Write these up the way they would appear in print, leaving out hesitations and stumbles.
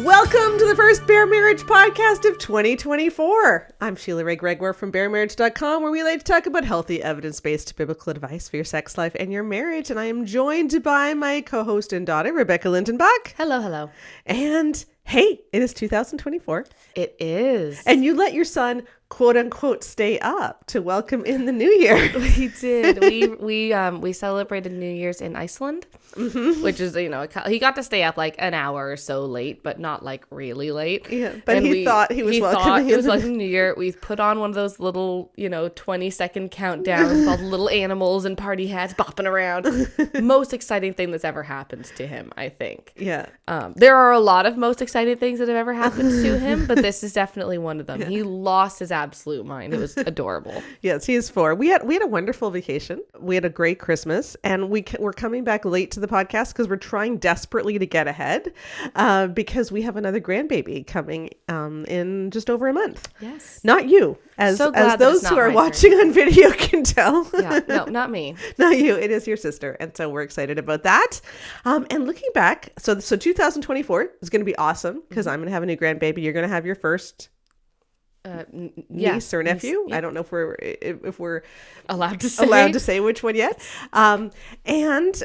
Welcome to the first Bare Marriage podcast of 2024. I'm Sheila Ray Gregor from baremarriage.com, where we like to talk about healthy, evidence-based biblical advice for your sex life and your marriage. And I am joined by my co-host and daughter, Rebecca Lindenbach. Hello, hello. And hey, it is 2024. It is. And you let your son, quote unquote, stay up to welcome in the new year. We did. We celebrated New Year's in Iceland, which is, he got to stay up like an hour or so late, but not like really late. Yeah, but he thought he was welcoming it was welcome New Year. We put on one of those little, 20-second countdowns with all the little animals and party hats bopping around. Most exciting thing that's ever happened to him, I think. Yeah. There are a lot of most exciting things that have ever happened to him, but this is definitely one of them. Yeah. He lost his absolute mind. It was adorable. Yes, he is 4. We had a wonderful vacation. We had a great Christmas, and we're coming back late to the podcast because we're trying desperately to get ahead because we have another grandbaby coming in just over a month. Yes. Not you, as those who are watching on video can tell. Yeah, no, not me. Not you. It is your sister. And so we're excited about that. And looking back, so 2024 is going to be awesome because I'm going to have a new grandbaby. You're going to have your first niece or nephew. Yeah. I don't know if we're allowed to say which one yet. And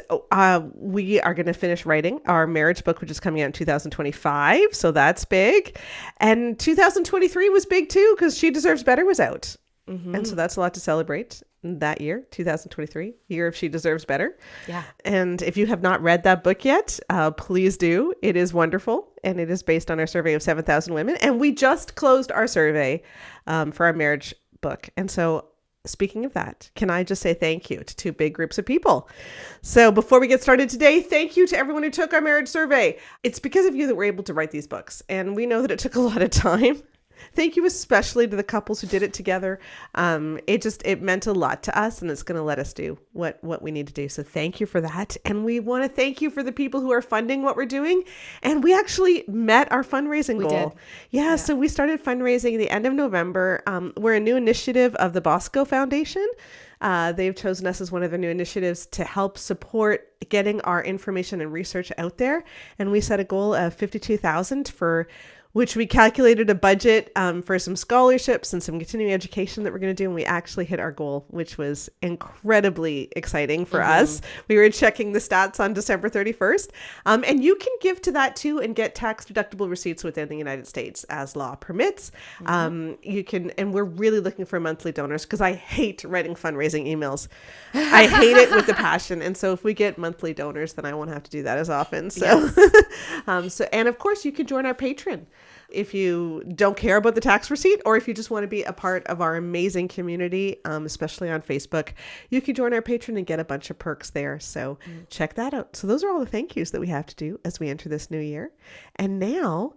we are going to finish writing our marriage book, which is coming out in 2025. So that's big. And 2023 was big too because She Deserves Better was out. Mm-hmm. And so that's a lot to celebrate that year, 2023, year of She Deserves Better. Yeah. And if you have not read that book yet, please do. It is wonderful. And it is based on our survey of 7,000 women. And we just closed our survey for our marriage book. And so speaking of that, can I just say thank you to 2 big groups of people? So before we get started today, thank you to everyone who took our marriage survey. It's because of you that we're able to write these books. And we know that it took a lot of time. Thank you especially to the couples who did it together. It meant a lot to us, and it's going to let us do what we need to do. So thank you for that. And we want to thank you for the people who are funding what we're doing. And we actually met our fundraising goal. Did. Yeah, so we started fundraising at the end of November. We're a new initiative of the Bosco Foundation. They've chosen us as one of their new initiatives to help support getting our information and research out there. And we set a goal of $52,000 for which we calculated a budget for some scholarships and some continuing education that we're going to do. And we actually hit our goal, which was incredibly exciting for us. We were checking the stats on December 31st. And you can give to that too and get tax deductible receipts within the United States as law permits. You can, and we're really looking for monthly donors because I hate writing fundraising emails. I hate it with a passion. And so if we get monthly donors, then I won't have to do that as often. So, yes. And of course you can join our Patreon. If you don't care about the tax receipt, or if you just want to be a part of our amazing community, especially on Facebook, you can join our Patreon and get a bunch of perks there. So check that out. So those are all the thank yous that we have to do as we enter this new year. And now,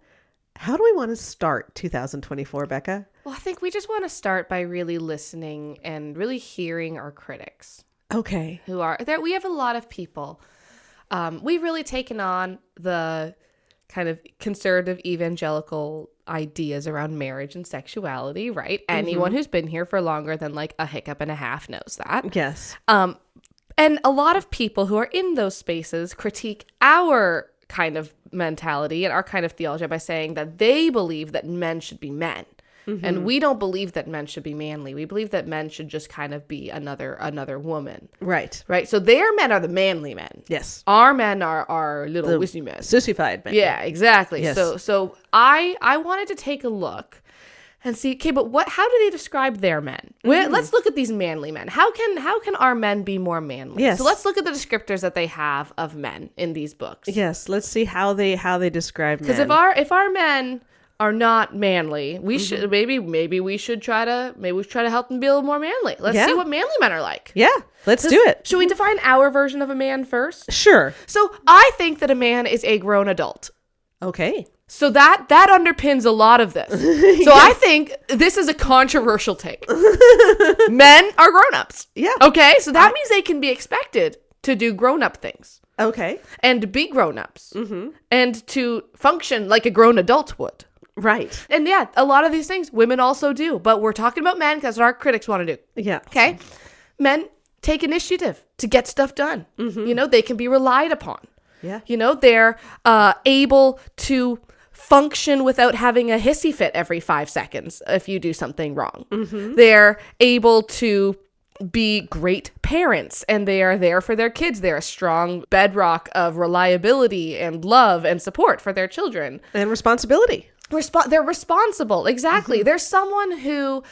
how do we want to start 2024, Becca? Well, I think we just want to start by really listening and really hearing our critics. Okay. Who are there? We have a lot of people. We've really taken on the kind of conservative evangelical ideas around marriage and sexuality, right? Anyone who's been here for longer than like a hiccup and a half knows that. Yes. And a lot of people who are in those spaces critique our kind of mentality and our kind of theology by saying that they believe that men should be men. And we don't believe that men should be manly. We believe that men should just kind of be another woman. Right. Right. So their men are the manly men. Yes. Our men are little wissy men. Sissified men. Yeah, exactly. Yes. So I wanted to take a look and see, okay, but how do they describe their men? Let's look at these manly men. How can our men be more manly? Yes. So let's look at the descriptors that they have of men in these books. Yes. Let's see how they describe men. Because if our men are not manly, we should maybe we should try to help them be a little more manly. Let's see what manly men are like. Yeah, let's do it. Should we define our version of a man first? Sure. So I think that a man is a grown adult. Okay. So that underpins a lot of this. So I think this is a controversial take. Men are grown-ups. Yeah. Okay, so that means they can be expected to do grown-up things. Okay. And be grown-ups. And to function like a grown adult would. Right. And yeah, a lot of these things women also do, but we're talking about men because our critics want to do. Yeah. Okay. Men take initiative to get stuff done. You know, they can be relied upon. Yeah. You know, they're able to function without having a hissy fit every 5 seconds if you do something wrong. They're able to be great parents, and they are there for their kids. They're a strong bedrock of reliability and love and support for their children. And responsibility. They're responsible. Exactly. There's someone who,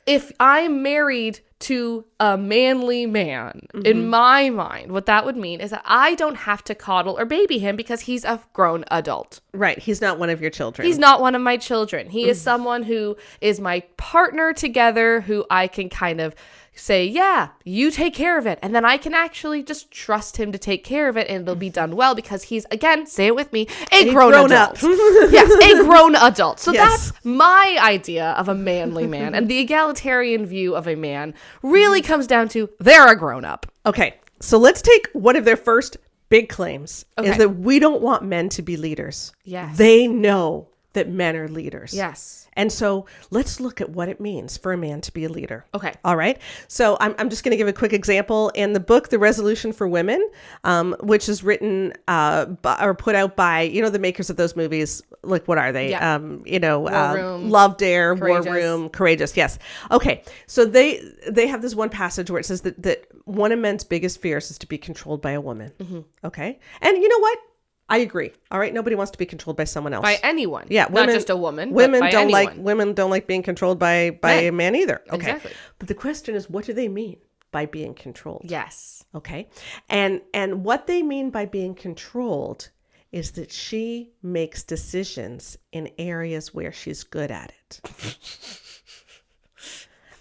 if I'm married to a manly man, in my mind, what that would mean is that I don't have to coddle or baby him because he's a grown adult. Right. He's not one of your children. He's not one of my children. He is someone who is my partner together, who I can kind of say, yeah, you take care of it. And then I can actually just trust him to take care of it, and it'll be done well because he's, again, say it with me, a grown adult. Yes, a grown adult. So that's my idea of a manly man. And the egalitarian view of a man really comes down to they're a grown up. Okay. So let's take one of their first big claims is that we don't want men to be leaders. Yes. They know that men are leaders. Yes. And so let's look at what it means for a man to be a leader. Okay. All right. So I'm just going to give a quick example. In the book, The Resolution for Women, which is written or put out by, the makers of those movies. Like, what are they? Yeah. War Room, Love, Dare, Courageous. War Room, Courageous. Yes. Okay. So they have this one passage where it says that one of men's biggest fears is to be controlled by a woman. Okay. And you know what? I agree. All right. Nobody wants to be controlled by someone else. By anyone. Yeah. Not just a woman. Women but by don't anyone. women don't like being controlled by a man either. Okay. Exactly. But the question is, what do they mean by being controlled? Yes. Okay. And what they mean by being controlled is that she makes decisions in areas where she's good at it.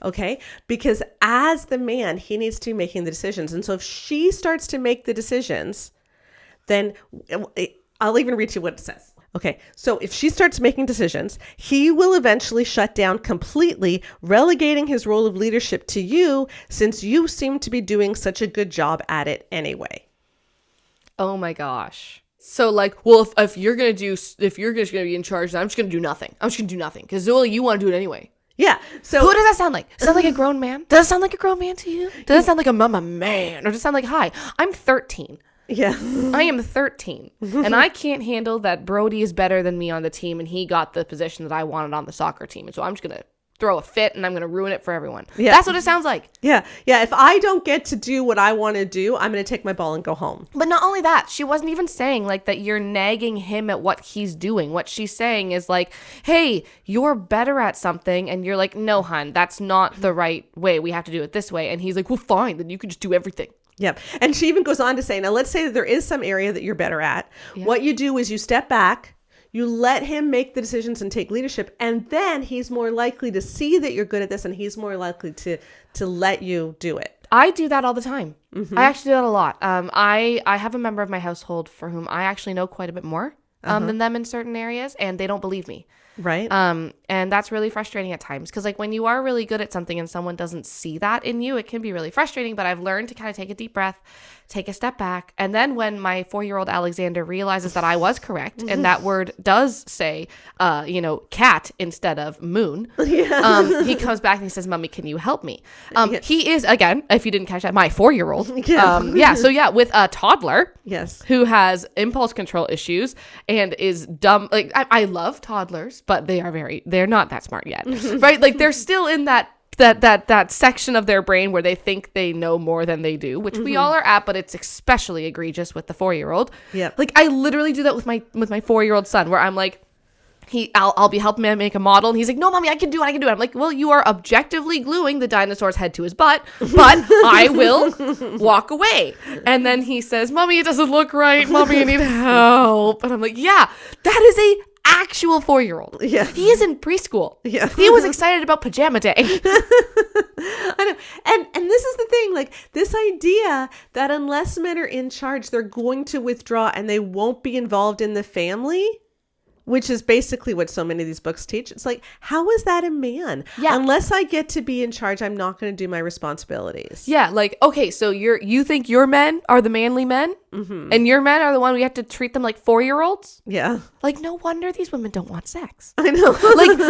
Okay. Because as the man, he needs to be making the decisions. And so if she starts to make the decisions, then I'll even read you what it says. Okay, so if she starts making decisions, he will eventually shut down completely, relegating his role of leadership to you, since you seem to be doing such a good job at it anyway. Oh my gosh. So if you're just gonna be in charge, then I'm just gonna do nothing. I'm just gonna do nothing because you want to do it anyway. Yeah. So who does that sound like? Sound like a grown man? Does it sound like a grown man to you? Does it sound like a mama man? Or does it sound like, hi, I'm 13. Yeah. I am 13 and I can't handle that Brody is better than me on the team and he got the position that I wanted on the soccer team. And so I'm just going to throw a fit and I'm going to ruin it for everyone. Yeah. That's what it sounds like. Yeah. Yeah. If I don't get to do what I want to do, I'm going to take my ball and go home. But not only that, she wasn't even saying like that you're nagging him at what he's doing. What she's saying is like, hey, you're better at something. And you're like, no, hun, that's not the right way. We have to do it this way. And he's like, well, fine. Then you can just do everything. Yep. And she even goes on to say, now let's say that there is some area that you're better at. Yeah. What you do is you step back, you let him make the decisions and take leadership, and then he's more likely to see that you're good at this and he's more likely to let you do it. I do that all the time. I actually do that a lot. I have a member of my household for whom I actually know quite a bit more than them in certain areas, and they don't believe me. Right. And that's really frustrating at times because like when you are really good at something and someone doesn't see that in you, it can be really frustrating. But I've learned to kind of take a deep breath, take a step back. And then when my 4-year-old Alexander realizes that I was correct and that word does say, cat instead of moon, he comes back and he says, Mommy, can you help me? He is, again, if you didn't catch that, my 4-year-old. So with a toddler who has impulse control issues and is dumb. Like I love toddlers, but they're not that smart yet, right? Like they're still in that section of their brain where they think they know more than they do, which we all are at, but it's especially egregious with the 4-year-old. Yeah. Like I literally do that with my 4-year-old son where I'm like, I'll be helping him make a model and he's like, no, Mommy, I can do it. I'm like, well, you are objectively gluing the dinosaur's head to his butt, but I will walk away. And then he says, Mommy, it doesn't look right. Mommy, I need help. And I'm like, yeah, that is a actual 4-year-old. Yeah. He is in preschool. Yeah. He was excited about pajama day. I know. And this is the thing, like this idea that unless men are in charge, they're going to withdraw and they won't be involved in the family, which is basically what so many of these books teach. It's like, how is that a man? Yeah. Unless I get to be in charge, I'm not going to do my responsibilities. Yeah. Like, okay, so you think your men are the manly men? Mm-hmm. And your men are the one we have to treat them like 4-year-olds? Yeah. Like, no wonder these women don't want sex. I know.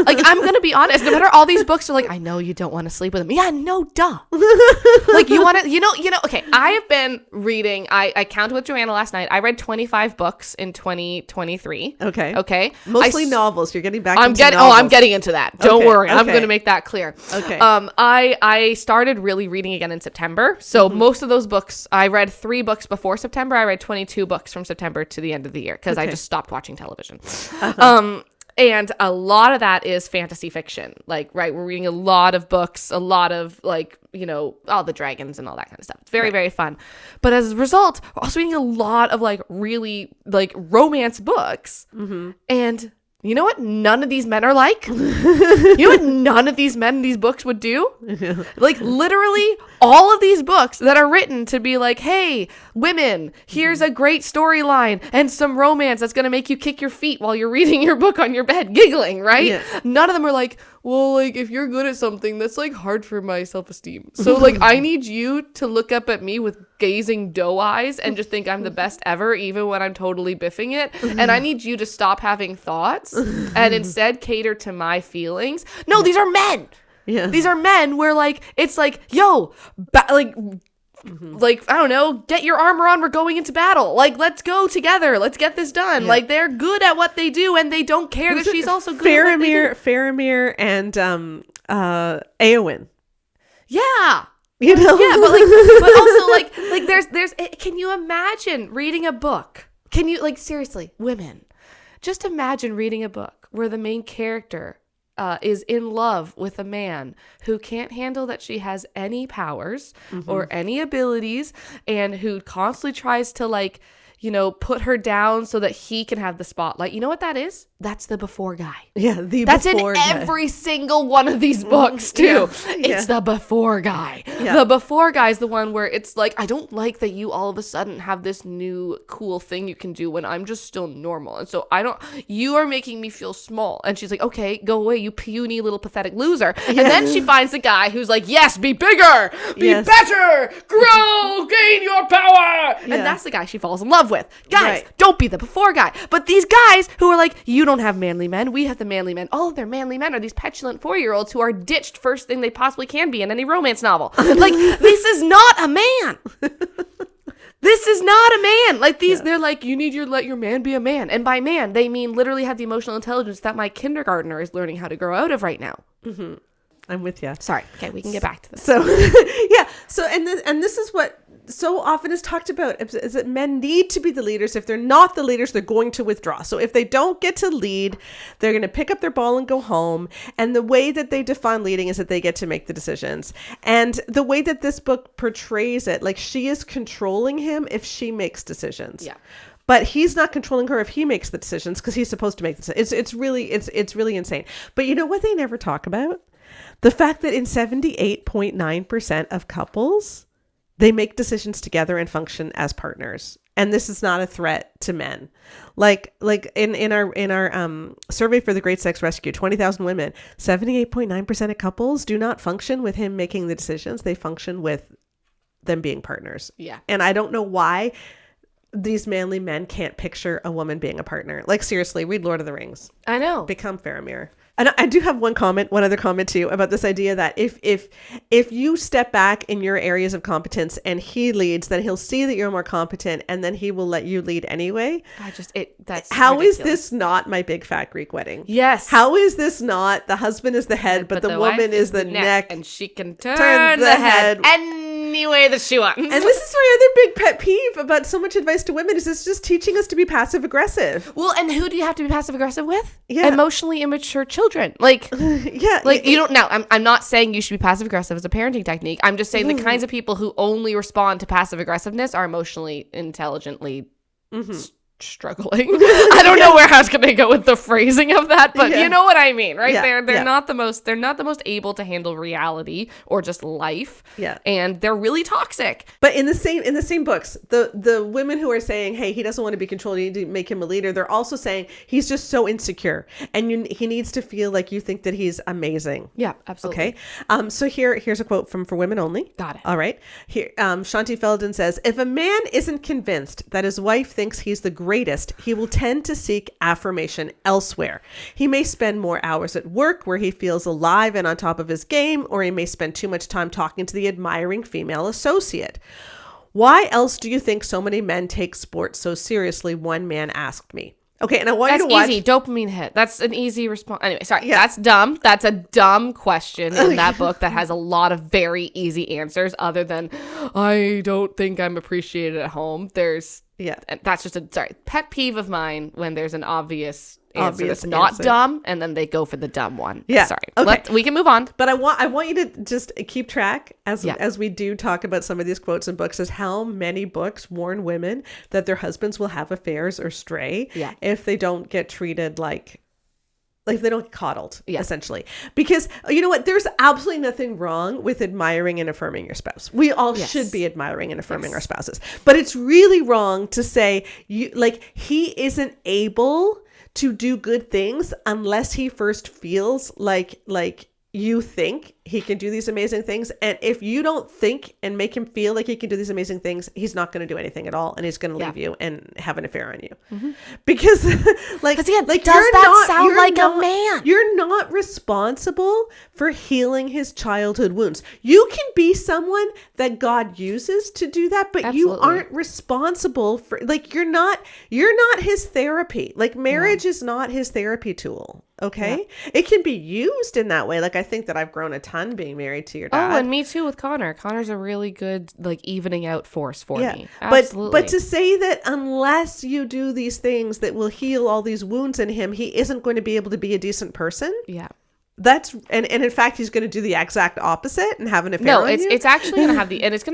like I'm going to be honest. No matter all these books are like, I know you don't want to sleep with him. Yeah, no, duh. Like, you want to, okay, I have been reading, I counted with Joanna last night. I read 25 books in 2023. Okay. Okay. Mostly novels. You're getting back I'm into getting novels. I'm getting into that. Don't worry. I'm going to make that clear. Okay. I started really reading again in September. So most of those books, I read 3 books before September. I read 22 books from September to the end of the year because I just stopped watching television. And a lot of that is fantasy fiction. Like, right, we're reading a lot of books, a lot of like, you know, all the dragons and all that kind of stuff. It's very, very fun. But as a result, we're also reading a lot of like really like romance books. And you know what none of these men are like? You know what none of these men in these books would do? Like literally all of these books that are written to be like, hey, women, here's a great storyline and some romance that's going to make you kick your feet while you're reading your book on your bed, giggling, right? Yeah. None of them are like, well, like if you're good at something, that's like hard for my self-esteem. So like I need you to look up at me with gazing doe eyes and just think I'm the best ever, even when I'm totally biffing it. And I need you to stop having thoughts and instead cater to my feelings. No, these are men. Yeah. These are men where like, it's like, yo, like, I don't know, get your armor on, we're going into battle. Like, let's go together. Let's get this done. Yeah. Like, they're good at what they do and they don't care that she's also good at what they do. Faramir and Éowyn. Yeah. You know? Yeah, but also like there's can you imagine reading a book? Can you, like, seriously, women, just imagine reading a book where the main character is in love with a man who can't handle that she has any powers or any abilities, and who constantly tries to, like, you know, put her down so that he can have the spotlight. You know what that is? That's the before guy. Yeah, that's before in guy. Every single one of these books too. It's the before guy. Yeah. The before guy is the one where it's like, I don't like that you all of a sudden have this new cool thing you can do when I'm just still normal. And so you are making me feel small. And she's like, okay, go away, you puny little pathetic loser. And then she finds the guy who's like, yes, be bigger, be better, grow, gain your power. And that's the guy she falls in love with. Guys, don't be the before guy. But these guys who are like, you don't have manly men, we have the manly men. All of their manly men are these petulant 4-year-olds who are ditched first thing they possibly can be in any romance novel. Like, this is not a man. This is not a man. Like, they're like, you need to let your man be a man. And by man, they mean literally have the emotional intelligence that my kindergartner is learning how to grow out of right now. I'm with you. Sorry. Okay, we can get back to this. So, yeah. So, and this is what so often is talked about, is that men need to be the leaders. If they're not the leaders, they're going to withdraw. So if they don't get to lead, they're going to pick up their ball and go home. And the way that they define leading is that they get to make the decisions. And the way that this book portrays it, like, she is controlling him if she makes decisions. Yeah. But he's not controlling her if he makes the decisions, because he's supposed to make the decisions. It's really insane. But you know what they never talk about? The fact that in 78.9% of couples, they make decisions together and function as partners. And this is not a threat to men. Like in our survey for the Great Sex Rescue, 20,000 women, 78.9% of couples do not function with him making the decisions. They function with them being partners. Yeah. And I don't know why these manly men can't picture a woman being a partner. Like, seriously, read Lord of the Rings. I know. Become Faramir. And I do have one other comment too, about this idea that if you step back in your areas of competence and he leads, then he'll see that you're more competent and then he will let you lead anyway. That's how ridiculous. Is this not My Big Fat Greek Wedding? Yes. How is this not the husband is the head, but the woman is the neck, and she can turn the head any way that she wants. And this is my other big pet peeve about so much advice to women, is it's just teaching us to be passive aggressive. Well, and who do you have to be passive aggressive with? Yeah. Emotionally immature children. Like, yeah, like you don't know. I'm not saying you should be passive aggressive as a parenting technique. I'm just saying the kinds of people who only respond to passive aggressiveness are emotionally intelligently struggling. I don't know where I was going to go with the phrasing of that, but you know what I mean, right? Yeah. They're not the most able to handle reality or just life. Yeah. And they're really toxic. But in the same books, the women who are saying, hey, he doesn't want to be controlled, you need to make him a leader, they're also saying he's just so insecure and he needs to feel like you think that he's amazing. Yeah, absolutely. Okay. So here's a quote from For Women Only. Got it. All right. Here, Shanti Feldon says, if a man isn't convinced that his wife thinks he's the greatest, he will tend to seek affirmation elsewhere. He may spend more hours at work where he feels alive and on top of his game, or he may spend too much time talking to the admiring female associate. Why else do you think so many men take sports so seriously? One man asked me. Okay, and I want That's you to watch. easy. Dopamine hit. That's an easy response. Anyway, sorry. Yeah. That's dumb. That's a dumb question in that book that has a lot of very easy answers other than, I don't think I'm appreciated at home. That's just a pet peeve of mine when there's an obvious answer that's not dumb and then they go for the dumb one. Yeah. Sorry. Okay. We can move on. But I want you to just keep track as we do talk about some of these quotes in books, is how many books warn women that their husbands will have affairs or stray if they don't get treated like if they don't get coddled, essentially. Because you know what? There's absolutely nothing wrong with admiring and affirming your spouse. We all should be admiring and affirming our spouses. But it's really wrong to say he isn't able to do good things unless he first feels like you think he can do these amazing things. And if you don't think and make him feel like he can do these amazing things, he's not going to do anything at all. And he's going to leave you and have an affair on you. Mm-hmm. Because does that sound like a man? You're not responsible for healing his childhood wounds. You can be someone that God uses to do that, but you aren't responsible for, you're not his therapy. Marriage is not his therapy tool. Okay. Yeah. It can be used in that way. I think that I've grown a ton being married to your dad. Oh, and me too with Connor. Connor's a really good evening out force for me. Absolutely. But to say that unless you do these things that will heal all these wounds in him, he isn't going to be able to be a decent person. Yeah. That's and in fact he's going to do the exact opposite and have an affair on you. It's actually going to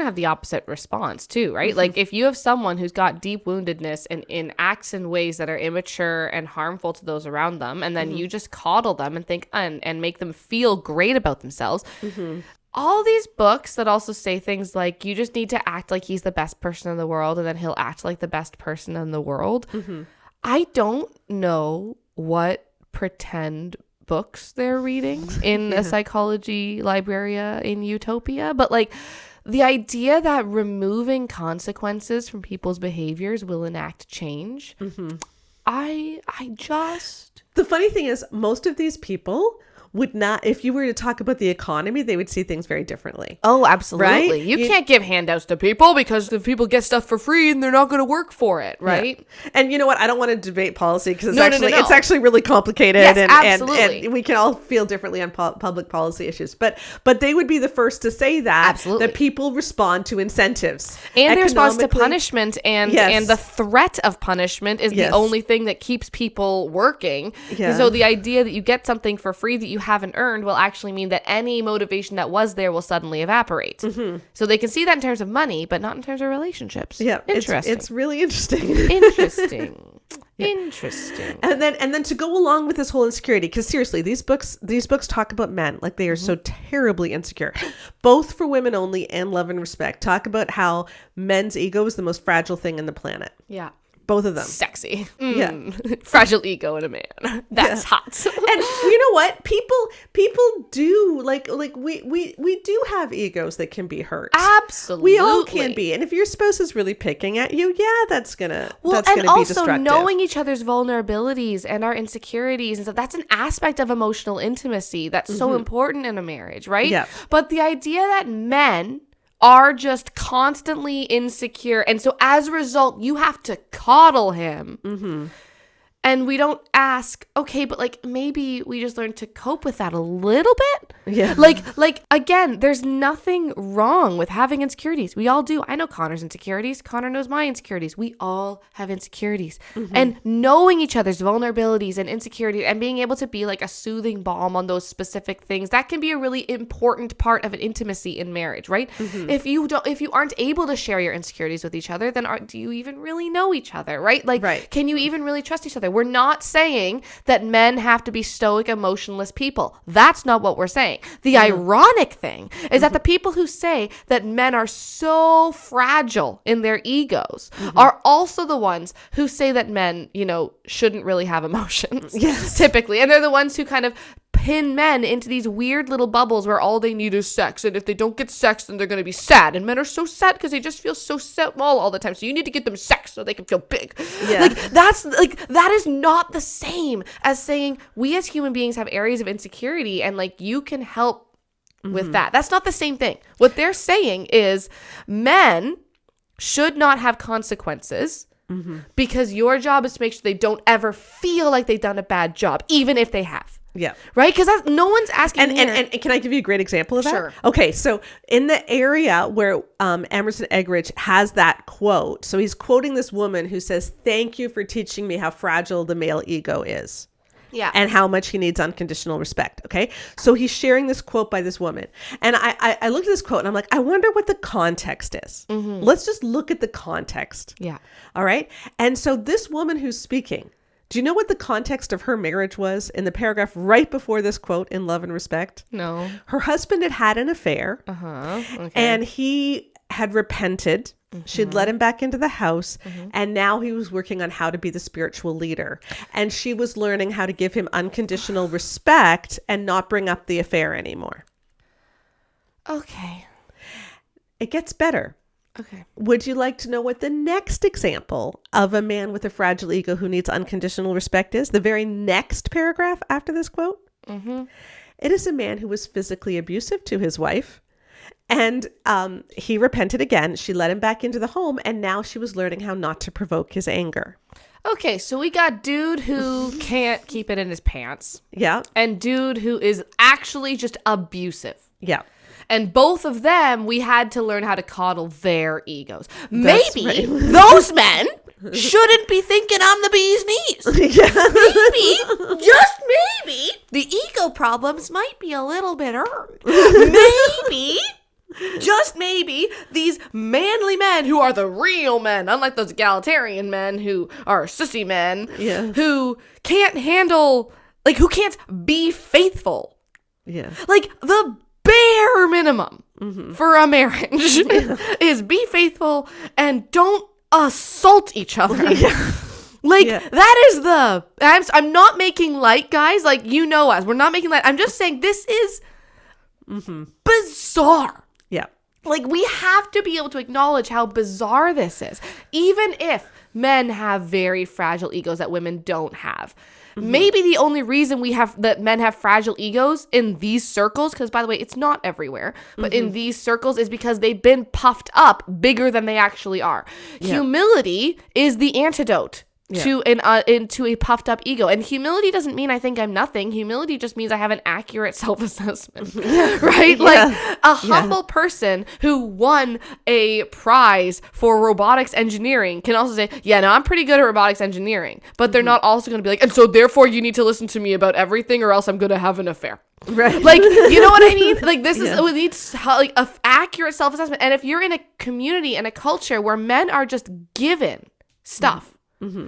have the opposite response too, right? Mm-hmm. If you have someone who's got deep woundedness and acts in ways that are immature and harmful to those around them, and then you just coddle them and think and make them feel great about themselves. Mm-hmm. All these books that also say things like you just need to act like he's the best person in the world and then he'll act like the best person in the world. Mm-hmm. I don't know what pretend books they're reading in a psychology libraria in Utopia, but the idea that removing consequences from people's behaviors will enact change, I just... The funny thing is, most of these people would not, if you were to talk about the economy, they would see things very differently. Oh, absolutely. Right? You can't give handouts to people because the people get stuff for free and they're not going to work for it, right? Yeah. And you know what? I don't want to debate policy because it's actually really complicated. Yes, absolutely. And we can all feel differently on public policy issues. But they would be the first to say that people respond to incentives. And they respond to punishment and the threat of punishment is the only thing that keeps people working. Yeah. So the idea that you get something for free that you haven't earned will actually mean that any motivation that was there will suddenly evaporate. Mm-hmm. So they can see that in terms of money, but not in terms of relationships. Yeah, interesting. It's really interesting. Interesting. Interesting. And then to go along with this whole insecurity, because seriously, these books talk about men like they are so terribly insecure, both for women only and Love and Respect. Talk about how men's ego is the most fragile thing in the planet. Yeah. Both of them. Sexy. Yeah. Fragile ego in a man. That's hot. And you know what? People do we do have egos that can be hurt. Absolutely. We all can be. And if your spouse is really picking at you, that's gonna be destructive. Also knowing each other's vulnerabilities and our insecurities and stuff, that's an aspect of emotional intimacy that's so important in a marriage, right? Yeah. But the idea that men are just constantly insecure, and so as a result you have to coddle him, and we don't ask, okay, but maybe we just learn to cope with that a little bit. Yeah. Again, there's nothing wrong with having insecurities. We all do. I know Connor's insecurities. Connor knows my insecurities. We all have insecurities. And knowing each other's vulnerabilities and insecurities and being able to be a soothing balm on those specific things, that can be a really important part of an intimacy in marriage, right? If you aren't able to share your insecurities with each other, then do you even really know each other, right? Right. Can you even really trust each other? We're not saying that men have to be stoic, emotionless people. That's not what we're saying. The ironic thing is that the people who say that men are so fragile in their egos are also the ones who say that men, shouldn't really have emotions. Yes. Typically. And they're the ones who kind of pin men into these weird little bubbles where all they need is sex, and if they don't get sex then they're going to be sad, and men are so sad because they just feel so small all the time, so you need to get them sex so they can feel big. That is not the same as saying we as human beings have areas of insecurity and you can help with that. That's not the same thing. What they're saying is men should not have consequences because your job is to make sure they don't ever feel like they've done a bad job, even if they have. Yeah. Right? Because no one's asking. And can I give you a great example of that? Sure. Okay. So in the area where Emerson Eggerichs has that quote, so he's quoting this woman who says, "Thank you for teaching me how fragile the male ego is." Yeah. And how much he needs unconditional respect. Okay. So he's sharing this quote by this woman. And I looked at this quote and I'm like, I wonder what the context is. Let's just look at the context. Yeah. All right. And so this woman who's speaking, do you know what the context of her marriage was in the paragraph right before this quote in Love and Respect? No. Her husband had an affair Okay. and he had repented. She'd let him back into the house and now he was working on how to be the spiritual leader. And she was learning how to give him unconditional respect and not bring up the affair anymore. Okay. It gets better. Okay. Would you like to know what the next example of a man with a fragile ego who needs unconditional respect is? The very next paragraph after this quote? It is a man who was physically abusive to his wife. And he repented again. She let him back into the home. And now she was learning how not to provoke his anger. Okay. So we got dude who can't keep it in his pants. Yeah. And dude who is actually just abusive. Yeah. And both of them, we had to learn how to coddle their egos. That's Maybe right. those men shouldn't be thinking I'm the bee's knees. Yeah. Maybe, just maybe, the ego problems might be a little bit earned. Maybe, just maybe, these manly men who are the real men, unlike those egalitarian men who are sissy men, who can't handle, like, who can't be faithful. Yeah. Like, the bare minimum for a marriage is be faithful and don't assault each other. Like, that is the... I'm not making light, guys. Like, you know us. We're not making light. I'm just saying this is bizarre. Yeah. Like, we have to be able to acknowledge how bizarre this is. Even if men have very fragile egos that women don't have. Maybe the only reason that men have fragile egos in these circles, because by the way, it's not everywhere, but in these circles is because they've been puffed up bigger than they actually are. Yeah. Humility is the antidote into a puffed up ego. And humility doesn't mean I think I'm nothing. Humility just means I have an accurate self-assessment, right? Like a humble person who won a prize for robotics engineering can also say, yeah, no, I'm pretty good at robotics engineering, but they're not also going to be like, and so therefore you need to listen to me about everything or else I'm going to have an affair. Right. Like, you know what I mean? Like, this is, we need like a accurate self-assessment. And if you're in a community and a culture where men are just given stuff,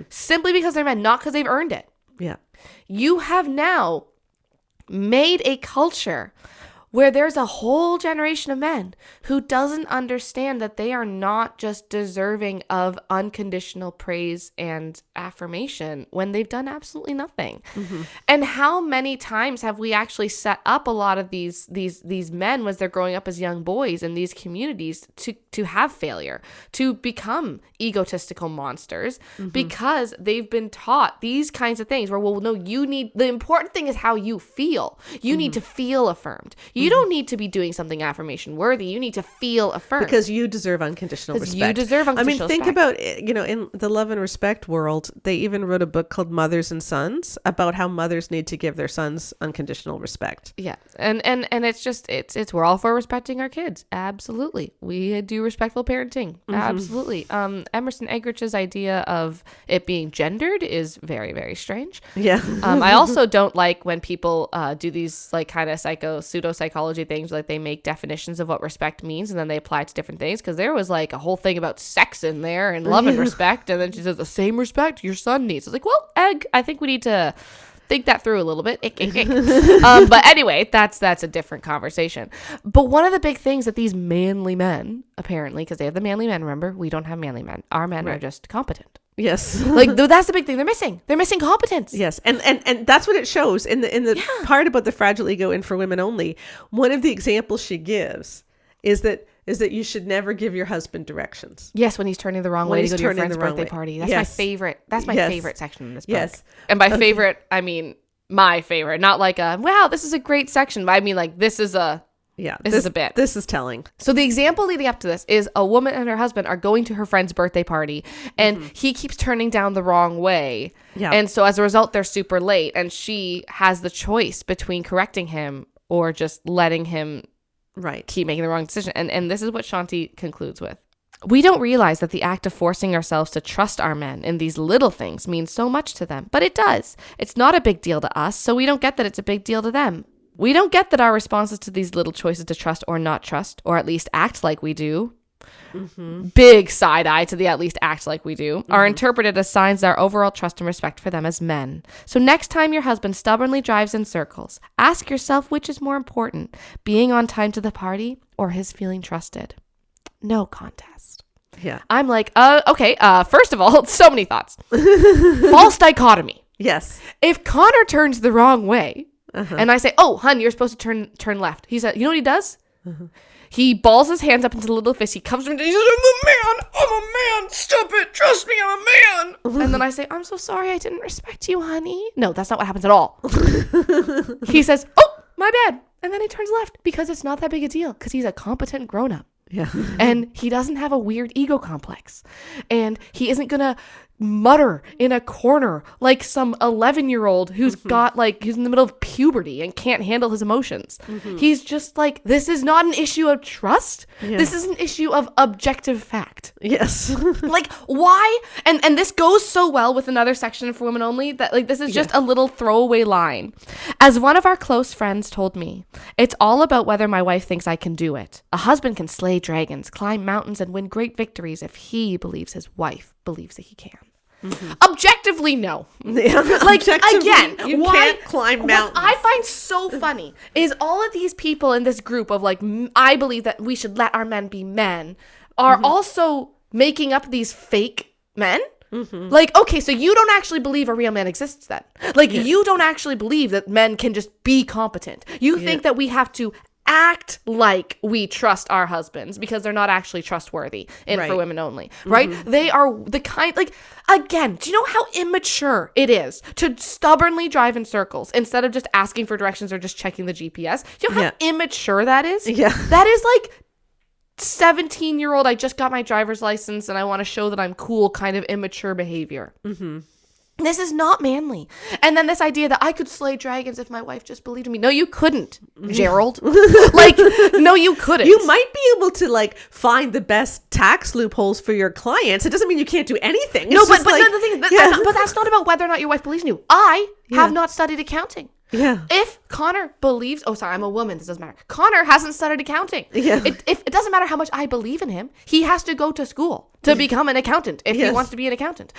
simply because they're men, not because they've earned it. Yeah. You have now made a culture where there's a whole generation of men who doesn't understand that they are not just deserving of unconditional praise and affirmation when they've done absolutely nothing. And how many times have we actually set up a lot of these men as they're growing up as young boys in these communities to have failure, to become egotistical monsters because they've been taught these kinds of things where, well, no, the important thing is how you feel. You need to feel affirmed. You don't need to be doing something affirmation worthy. You need to feel affirmed. Because you deserve unconditional respect. You deserve unconditional respect. Think about, in the love and respect world, they even wrote a book called Mothers and Sons about how mothers need to give their sons unconditional respect. Yeah. And it's just, we're all for respecting our kids. Absolutely. We do respectful parenting. Absolutely. Emerson Eggerichs' idea of it being gendered is very, very strange. Yeah. I also don't like when people do these like kind of pseudo-psychology things, like they make definitions of what respect means and then they apply it to different things, because there was like a whole thing about sex in there and love and respect, and then she says the same respect your son needs. It's like, well, I think we need to think that through a little bit. But anyway, that's a different conversation. But one of the big things that these manly men, apparently, because they have the manly men, remember, we don't have manly men. Our men are just competent. Yes. Like that's the big thing. They're missing competence. Yes. And that's what it shows in the part about the fragile ego and for women only. One of the examples she gives is that you should never give your husband directions. Yes, when he's turning the wrong way to go to your friend's birthday party. That's my favorite. That's my favorite section in this book. Yes. And by favorite, I mean my favorite. Not like wow, this is a great section. But I mean like this is a Yeah. This is a bit. This is telling. So the example leading up to this is a woman and her husband are going to her friend's birthday party, and he keeps turning down the wrong way. Yeah. And so as a result, they're super late, and she has the choice between correcting him or just letting him keep making the wrong decision. And this is what Shanti concludes with. We don't realize that the act of forcing ourselves to trust our men in these little things means so much to them, but it does. It's not a big deal to us, so we don't get that it's a big deal to them. We don't get that our responses to these little choices to trust or not trust, or at least act like we do, big side eye to the at least act like we do, are interpreted as signs of our overall trust and respect for them as men. So next time your husband stubbornly drives in circles, ask yourself which is more important, being on time to the party or his feeling trusted. No contest. Yeah. I'm like, okay, first of all, so many thoughts. False dichotomy. Yes. If Connor turns the wrong way, and I say, oh, hun, you're supposed to turn left. He said, you know what he does? He balls his hands up into a little fist. He comes to me and he says, I'm a man. Stop it. Trust me, I'm a man. And then I say, I'm so sorry. I didn't respect you, honey. No, that's not what happens at all. He says, oh, my bad. And then he turns left because it's not that big a deal because he's a competent grown-up. Yeah. And he doesn't have a weird ego complex. And he isn't going to mutter in a corner like some 11-year-old who's got who's in the middle of puberty and can't handle his emotions. He's just like, this is not an issue of trust. Yeah. This is an issue of objective fact. Yes. Like, why? And this goes so well with another section for women only that this is just a little throwaway line. As one of our close friends told me, it's all about whether my wife thinks I can do it. A husband can slay dragons, climb mountains, and win great victories if he believes his wife believes that he can. Objectively, no. Yeah, again, you why can't climb mountains. What I find so funny is all of these people in this group of I believe that we should let our men be men are also making up these fake men. Okay, so you don't actually believe a real man exists then. You don't actually believe that men can just be competent. You think that we have to act like we trust our husbands because they're not actually trustworthy and for women only, right? They are the kind, again, do you know how immature it is to stubbornly drive in circles instead of just asking for directions or just checking the GPS? Do you know how immature that is? Yeah. That is 17-year-old, I just got my driver's license and I want to show that I'm cool kind of immature behavior. This is not manly. And then this idea that I could slay dragons if my wife just believed in me. No, you couldn't, Gerald. No, you couldn't. You might be able to find the best tax loopholes for your clients. It doesn't mean you can't do anything. No, but the thing, but that's not about whether or not your wife believes in you. I have not studied accounting. Yeah. If Connor believes, I'm a woman, this doesn't matter. Connor hasn't studied accounting. Yeah. It doesn't matter how much I believe in him. He has to go to school to become an accountant if he wants to be an accountant.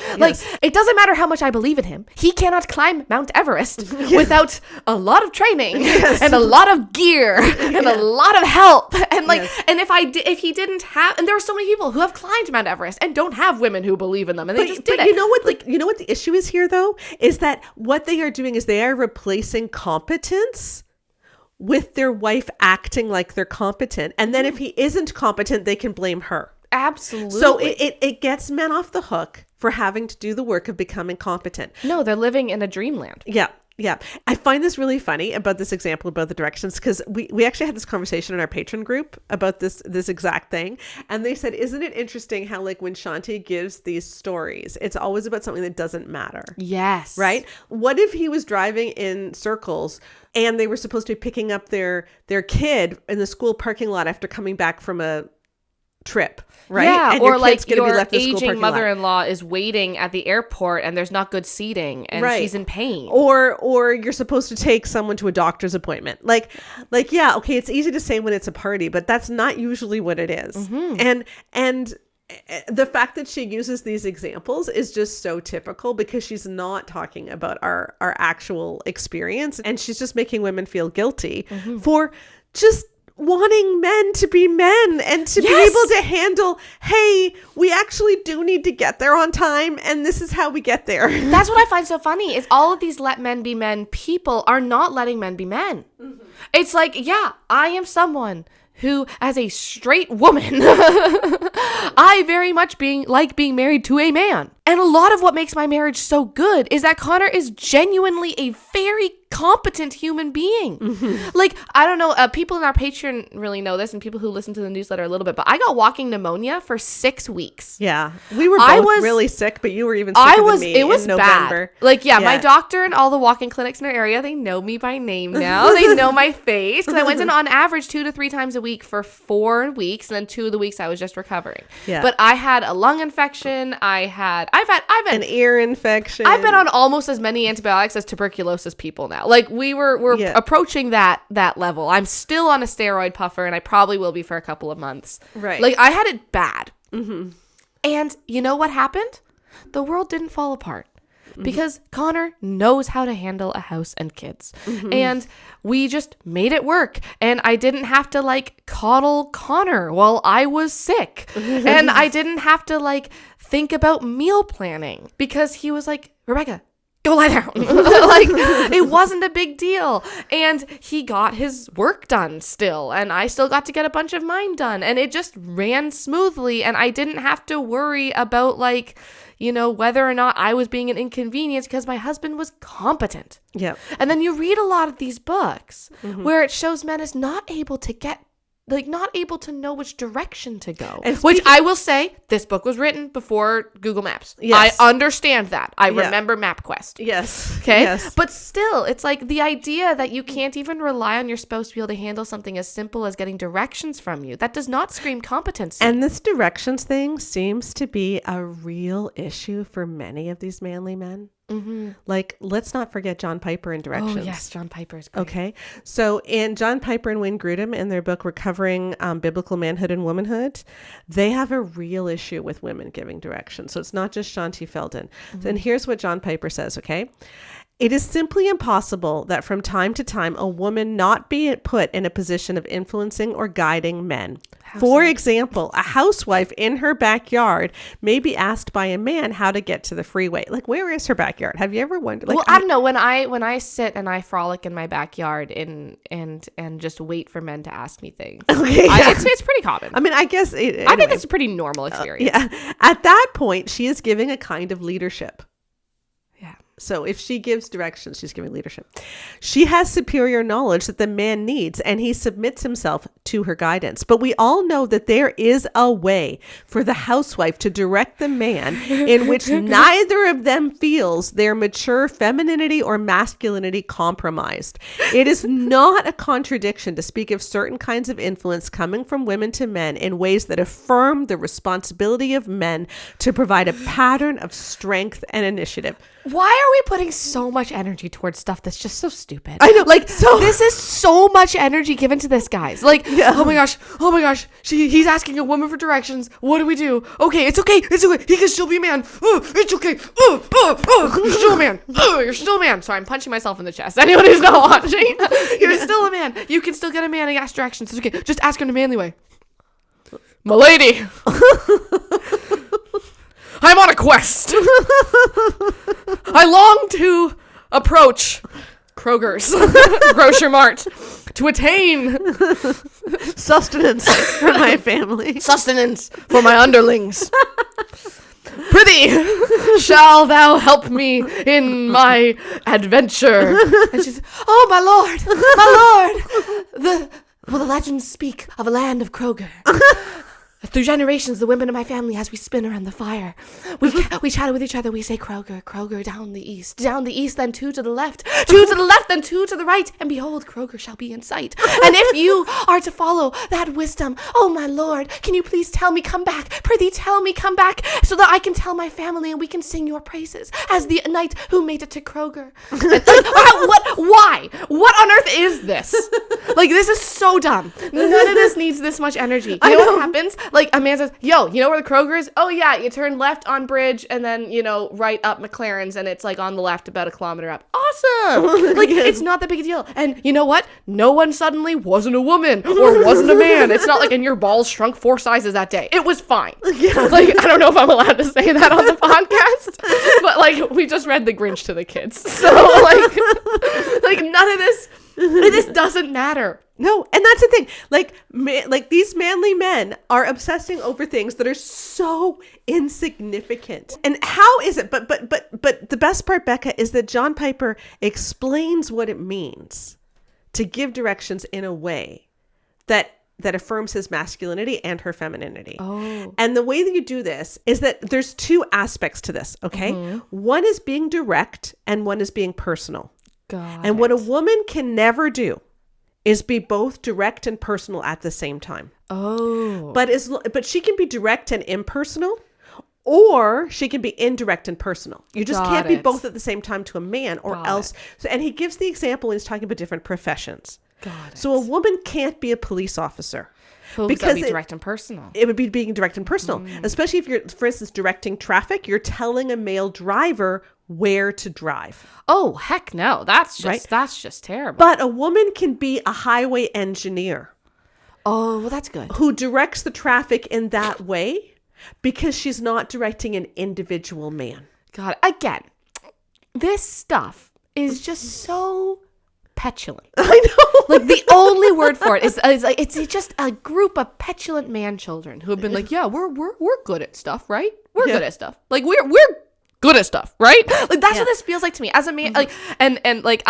It doesn't matter how much I believe in him. He cannot climb Mount Everest without a lot of training and a lot of gear and a lot of help. And and if he didn't have, and there are so many people who have climbed Mount Everest and don't have women who believe in them and they just did it. You know what the issue is here though, is that what they are doing is they are replacing competence with their wife acting like they're competent. And then if he isn't competent, they can blame her. Absolutely. So it gets men off the hook for having to do the work of becoming competent. No, they're living in a dreamland. Yeah. Yeah. I find this really funny about this example about the directions because we actually had this conversation in our patron group about this exact thing. And they said, isn't it interesting how when Shanti gives these stories, it's always about something that doesn't matter. Yes. Right? What if he was driving in circles and they were supposed to be picking up their kid in the school parking lot after coming back from a trip, right? Yeah, and or your aging mother-in-law is waiting at the airport and there's not good seating and she's in pain. Or you're supposed to take someone to a doctor's appointment. Yeah, okay, it's easy to say when it's a party, but that's not usually what it is. And the fact that she uses these examples is just so typical because she's not talking about our actual experience and she's just making women feel guilty for just wanting men to be men and to be able to handle, hey, we actually do need to get there on time and this is how we get there. That's what I find so funny is all of these let men be men people are not letting men be men. It's I am someone who, as a straight woman, I very much being married to a man. And a lot of what makes my marriage so good is that Connor is genuinely a very competent human being. Like, I don't know, people in our Patreon really know this, and people who listen to the newsletter a little bit, but I got walking pneumonia for 6 weeks. Yeah. We were both really sick, but you were even sicker than me in November. Bad. Like, yeah, my doctor and all the walk-in clinics in our area, they know me by name now. They know my face. Because I went in on average 2 to 3 times a week for 4 weeks, and then 2 of the weeks I was just recovering. Yeah. But I had a lung infection. I've had an ear infection. I've been on almost as many antibiotics as tuberculosis people now. Like, we're approaching that level. I'm still on a steroid puffer, and I probably will be for a couple of months. Right. Like, I had it bad. And you know what happened? The world didn't fall apart. Because Connor knows how to handle a house and kids. And we just made it work. And I didn't have to, like, coddle Connor while I was sick. And I didn't have to, like, think about meal planning. Because he was like, Rebecca, go lie down. Like, it wasn't a big deal. And he got his work done still. And I still got to get a bunch of mine done. And it just ran smoothly. And I didn't have to worry about, like, you know, whether or not I was being an inconvenience, because my husband was competent. Yeah. And then you read a lot of these books where it shows men as not able to get, like, not able to know which direction to go. Which I will say, this book was written before Google Maps. Yes. I understand that. I remember MapQuest. Yes. Okay? Yes. But still, it's like the idea that you can't even rely on your spouse to be able to handle something as simple as getting directions from you. That does not scream competency. And this directions thing seems to be a real issue for many of these manly men. Like, let's not forget John Piper in Directions. Oh, yes, John Piper is great. Okay. So in John Piper and Wayne Grudem, in their book, Recovering Biblical Manhood and Womanhood, they have a real issue with women giving direction. So it's not just Shanti Felden. And here's what John Piper says, okay? It is simply impossible that from time to time a woman not be put in a position of influencing or guiding men. For example, a housewife in her backyard may be asked by a man how to get to the freeway. Like, where is her backyard? Have you ever wondered? Like, well, I don't know. When I sit and I frolic in my backyard and just wait for men to ask me things, it's pretty common. I mean, I guess anyway. I think it's a pretty normal experience. At that point, she is giving a kind of leadership. So if she gives directions, she's giving leadership. She has superior knowledge that the man needs, and he submits himself to her guidance. But we all know that there is a way for the housewife to direct the man in which neither of them feels their mature femininity or masculinity compromised. It is not a contradiction to speak of certain kinds of influence coming from women to men in ways that affirm the responsibility of men to provide a pattern of strength and initiative. Why are we putting so much energy towards stuff that's just so stupid? I know. Like, so this is so much energy given to this, guys. Like, oh my gosh, he's asking a woman for directions. What do we do? Okay, it's okay. He can still be a man. It's okay. You're still a man. You're still a man. Sorry, I'm punching myself in the chest. Anyone who's not watching, you're still a man. You can still get a man and ask directions. It's okay. Just ask him in a manly way. My lady. I'm on a quest. I long to approach Kroger's Grocer Mart to attain sustenance for my family. Sustenance for my underlings. Prithee, shall thou help me in my adventure? And she's, oh my lord, the legends speak of a land of Kroger. Through generations, the women of my family, as we spin around the fire, we chat with each other. We say, Kroger, Kroger, down the east, then 2 to the left, 2 to the left, then 2 to the right, and behold, Kroger shall be in sight. And if you are to follow that wisdom, oh my lord, can you please tell me, come back, prithee, tell me, come back, so that I can tell my family and we can sing your praises as the knight who made it to Kroger. Why? What on earth is this? Like, this is so dumb. None of this needs this much energy. You know what happens? Like, a man says, yo, you know where the Kroger is? Oh, yeah, you turn left on Bridge and then, right up McLaren's, and it's, like, on the left about a kilometer up. Awesome! Like, it's not that big a deal. And you know what? No one suddenly wasn't a woman or wasn't a man. It's not like, and your balls shrunk 4 sizes that day. It was fine. Like, I don't know if I'm allowed to say that on the podcast, but, like, we just read The Grinch to the kids. So, like none of this This doesn't matter. No, and that's the thing. Like these manly men are obsessing over things that are so insignificant. And how is it? But the best part, Becca, is that John Piper explains what it means to give directions in a way that affirms his masculinity and her femininity. Oh. And the way that you do this is that there's two aspects to this, okay? One is being direct and one is being personal. And what a woman can never do is be both direct and personal at the same time. Oh. But she can be direct and impersonal, or she can be indirect and personal. You just can't be both at the same time to a man, or else. So, and he gives the example when he's talking about different professions. So a woman can't be a police officer. Because be direct and personal. It would be being direct and personal, especially if you're, for instance, directing traffic. You're telling a male driver where to drive. Oh, heck no. That's just terrible. But a woman can be a highway engineer. Oh, well, that's good. Who directs the traffic in that way because she's not directing an individual man. God, again, this stuff is just so petulant. I know. Like the only word for it is like it's just a group of petulant man children who have been like, yeah, we're good at stuff, right? We're good at stuff. Like we're good at stuff, right? Like that's what this feels like to me as a man. Like and like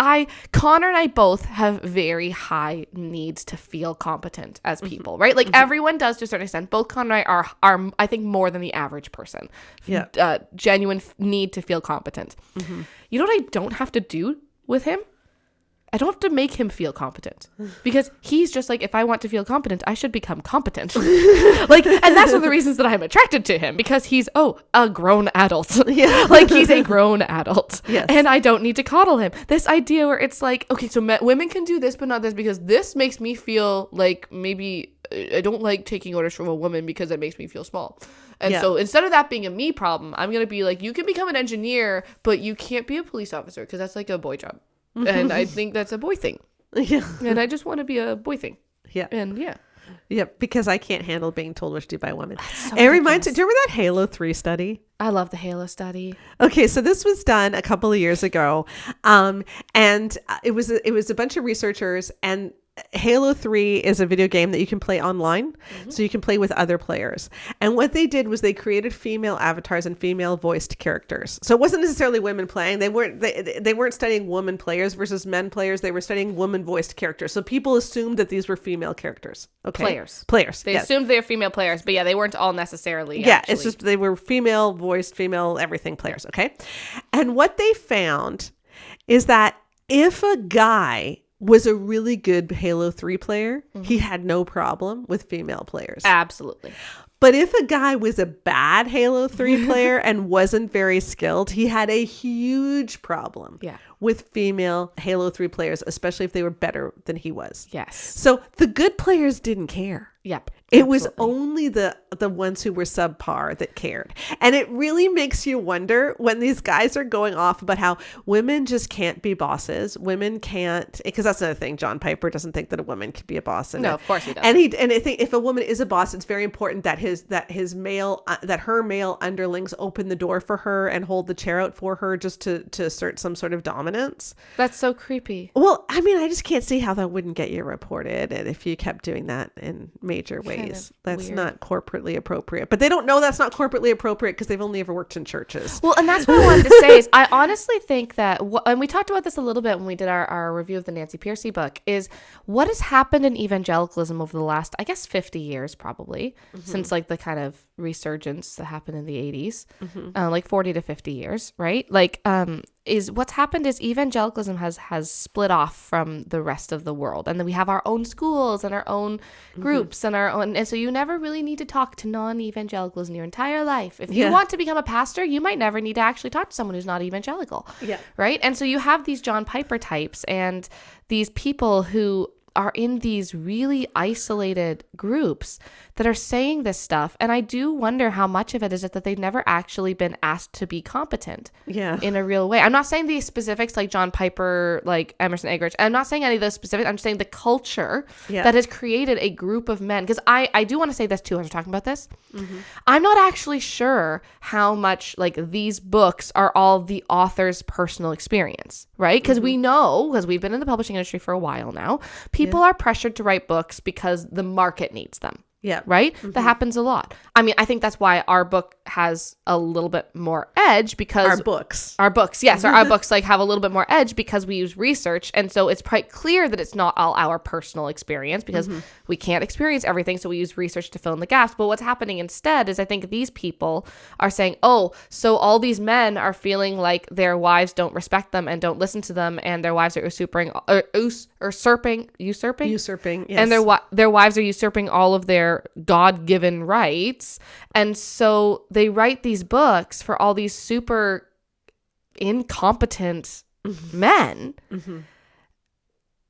Connor and I both have very high needs to feel competent as people, right? Like everyone does to a certain extent. Both Connor and I are I think more than the average person. Genuine need to feel competent. You know what I don't have to do with him? I don't have to make him feel competent because he's just like, if I want to feel competent, I should become competent. Like, and that's one of the reasons that I'm attracted to him because he's, a grown adult. Like he's a grown adult. And I don't need to coddle him. This idea where it's like, okay, so women can do this, but not this because this makes me feel like maybe I don't like taking orders from a woman because it makes me feel small. And so instead of that being a me problem, I'm going to be like, you can become an engineer, but you can't be a police officer because that's like a boy job. And I think that's a boy thing. And I just want to be a boy thing. And because I can't handle being told what to do by a woman. It reminds me, do you remember that Halo 3 study? I love the Halo study. Okay, so this was done a couple of years ago. And it was a bunch of researchers, and Halo 3 is a video game that you can play online, so you can play with other players. And what they did was they created female avatars and female voiced characters. So it wasn't necessarily women playing. They weren't studying woman players versus men players. They were studying woman voiced characters. So people assumed that these were female characters. Okay, players. They assumed they were female players, but they weren't all necessarily. It's just they were female voiced, female everything players. Okay, and what they found is that if a guy was a really good Halo 3 player, he had no problem with female players. Absolutely. But if a guy was a bad Halo 3 player and wasn't very skilled, he had a huge problem with female Halo 3 players, especially if they were better than he was. Yes. So the good players didn't care. Yep. It was only the ones who were subpar that cared. And it really makes you wonder when these guys are going off about how women just can't be bosses. Women can't, because that's another thing. John Piper doesn't think that a woman can be a boss. No, of course he doesn't. And I think if a woman is a boss, it's very important that her male underlings open the door for her and hold the chair out for her just to assert some sort of dominance. That's so creepy. Well, I mean, I just can't see how that wouldn't get you reported. And if you kept doing that in major ways. That's weird. Not corporately appropriate, but they don't know that's not corporately appropriate because they've only ever worked in churches. Well, and that's what I wanted to say is I honestly think that, and we talked about this a little bit when we did our review of the Nancy Pearcey book, is what has happened in evangelicalism over the last, I guess, 50 years probably, since like the kind of resurgence that happened in the 80s, like 40 to 50 years, right? Like, is what's happened is evangelicalism has split off from the rest of the world, and then we have our own schools and our own groups and our own, and so you never really need to talk to non-evangelicals in your entire life. If you want to become a pastor, you might never need to actually talk to someone who's not evangelical, right? And so you have these John Piper types and these people who are in these really isolated groups that are saying this stuff. And I do wonder how much of it is that they've never actually been asked to be competent in a real way. I'm not saying these specifics like John Piper, like Emerson Eggerichs. I'm not saying any of those specifics. I'm just saying the culture that has created a group of men. Because I do want to say this too as we're talking about this. I'm not actually sure how much like these books are all the author's personal experience, right? Because we know, because we've been in the publishing industry for a while now, people are pressured to write books because the market needs them. Yeah. Right? That happens a lot. I mean, I think that's why our book has a little bit more edge because our books, yes, our books like have a little bit more edge because we use research. And so it's quite clear that it's not all our personal experience because we can't experience everything. So we use research to fill in the gaps. But what's happening instead is I think these people are saying, oh, so all these men are feeling like their wives don't respect them and don't listen to them. And their wives are usurping, yes. And their wives are usurping all of their God-given rights. And so they write these books for all these super incompetent men.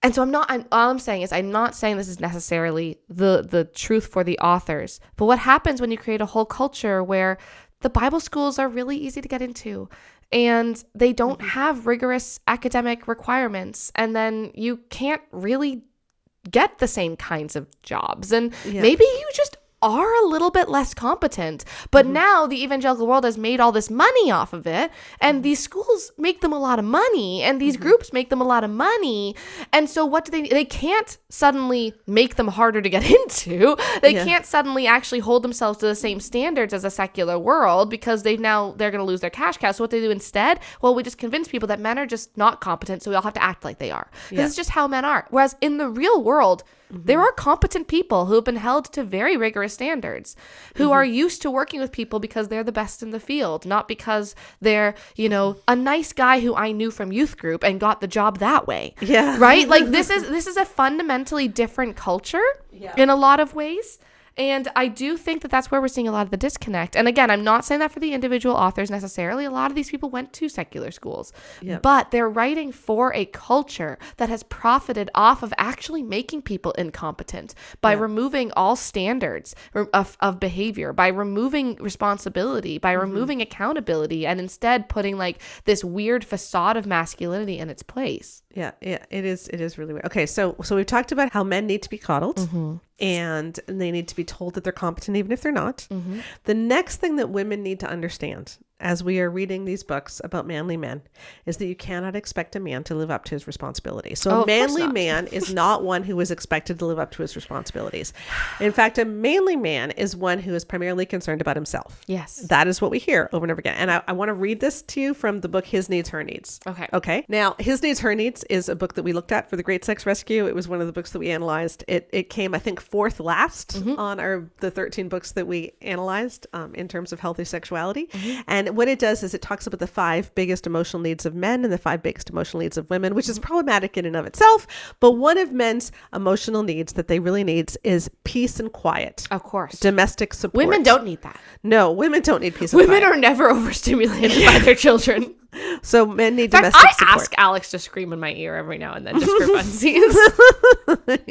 And so all I'm saying is I'm not saying this is necessarily the truth for the authors. But what happens when you create a whole culture where the Bible schools are really easy to get into and they don't have rigorous academic requirements, and then you can't really get the same kinds of jobs, and maybe you just are a little bit less competent, but now the evangelical world has made all this money off of it, and these schools make them a lot of money, and these groups make them a lot of money, and so what do they can't suddenly make them harder to get into. They can't suddenly actually hold themselves to the same standards as a secular world because they're going to lose their cash cow. So what they do instead, well, we just convince people that men are just not competent, so we all have to act like they are. This is just how men are. Whereas in the real world, there are competent people who have been held to very rigorous standards, who are used to working with people because they're the best in the field, not because they're, a nice guy who I knew from youth group and got the job that way. Yeah. Right? Like this is a fundamentally different culture in a lot of ways. And I do think that that's where we're seeing a lot of the disconnect. And again, I'm not saying that for the individual authors necessarily. A lot of these people went to secular schools, but they're writing for a culture that has profited off of actually making people incompetent by removing all standards of behavior, by removing responsibility, by removing accountability, and instead putting like this weird facade of masculinity in its place. Yeah, it is really weird. Okay, so we've talked about how men need to be coddled and they need to be told that they're competent even if they're not. The next thing that women need to understand as we are reading these books about manly men is that you cannot expect a man to live up to his responsibilities. So a manly man is not one who is expected to live up to his responsibilities. In fact, a manly man is one who is primarily concerned about himself. Yes. That is what we hear over and over again. And I want to read this to you from the book, His Needs, Her Needs. Okay. Now, His Needs, Her Needs is a book that we looked at for the Great Sex Rescue. It was one of the books that we analyzed. It came, I think, fourth last on the 13 books that we analyzed in terms of healthy sexuality. And what it does is it talks about the 5 biggest emotional needs of men and the 5 biggest emotional needs of women, which is problematic in and of itself. But one of men's emotional needs that they really need is peace and quiet. Of course. Domestic support. Women don't need that. No, women don't need peace and quiet. Women are never overstimulated by their children. So men need domestic support. I ask Alex to scream in my ear every now and then just for funsies.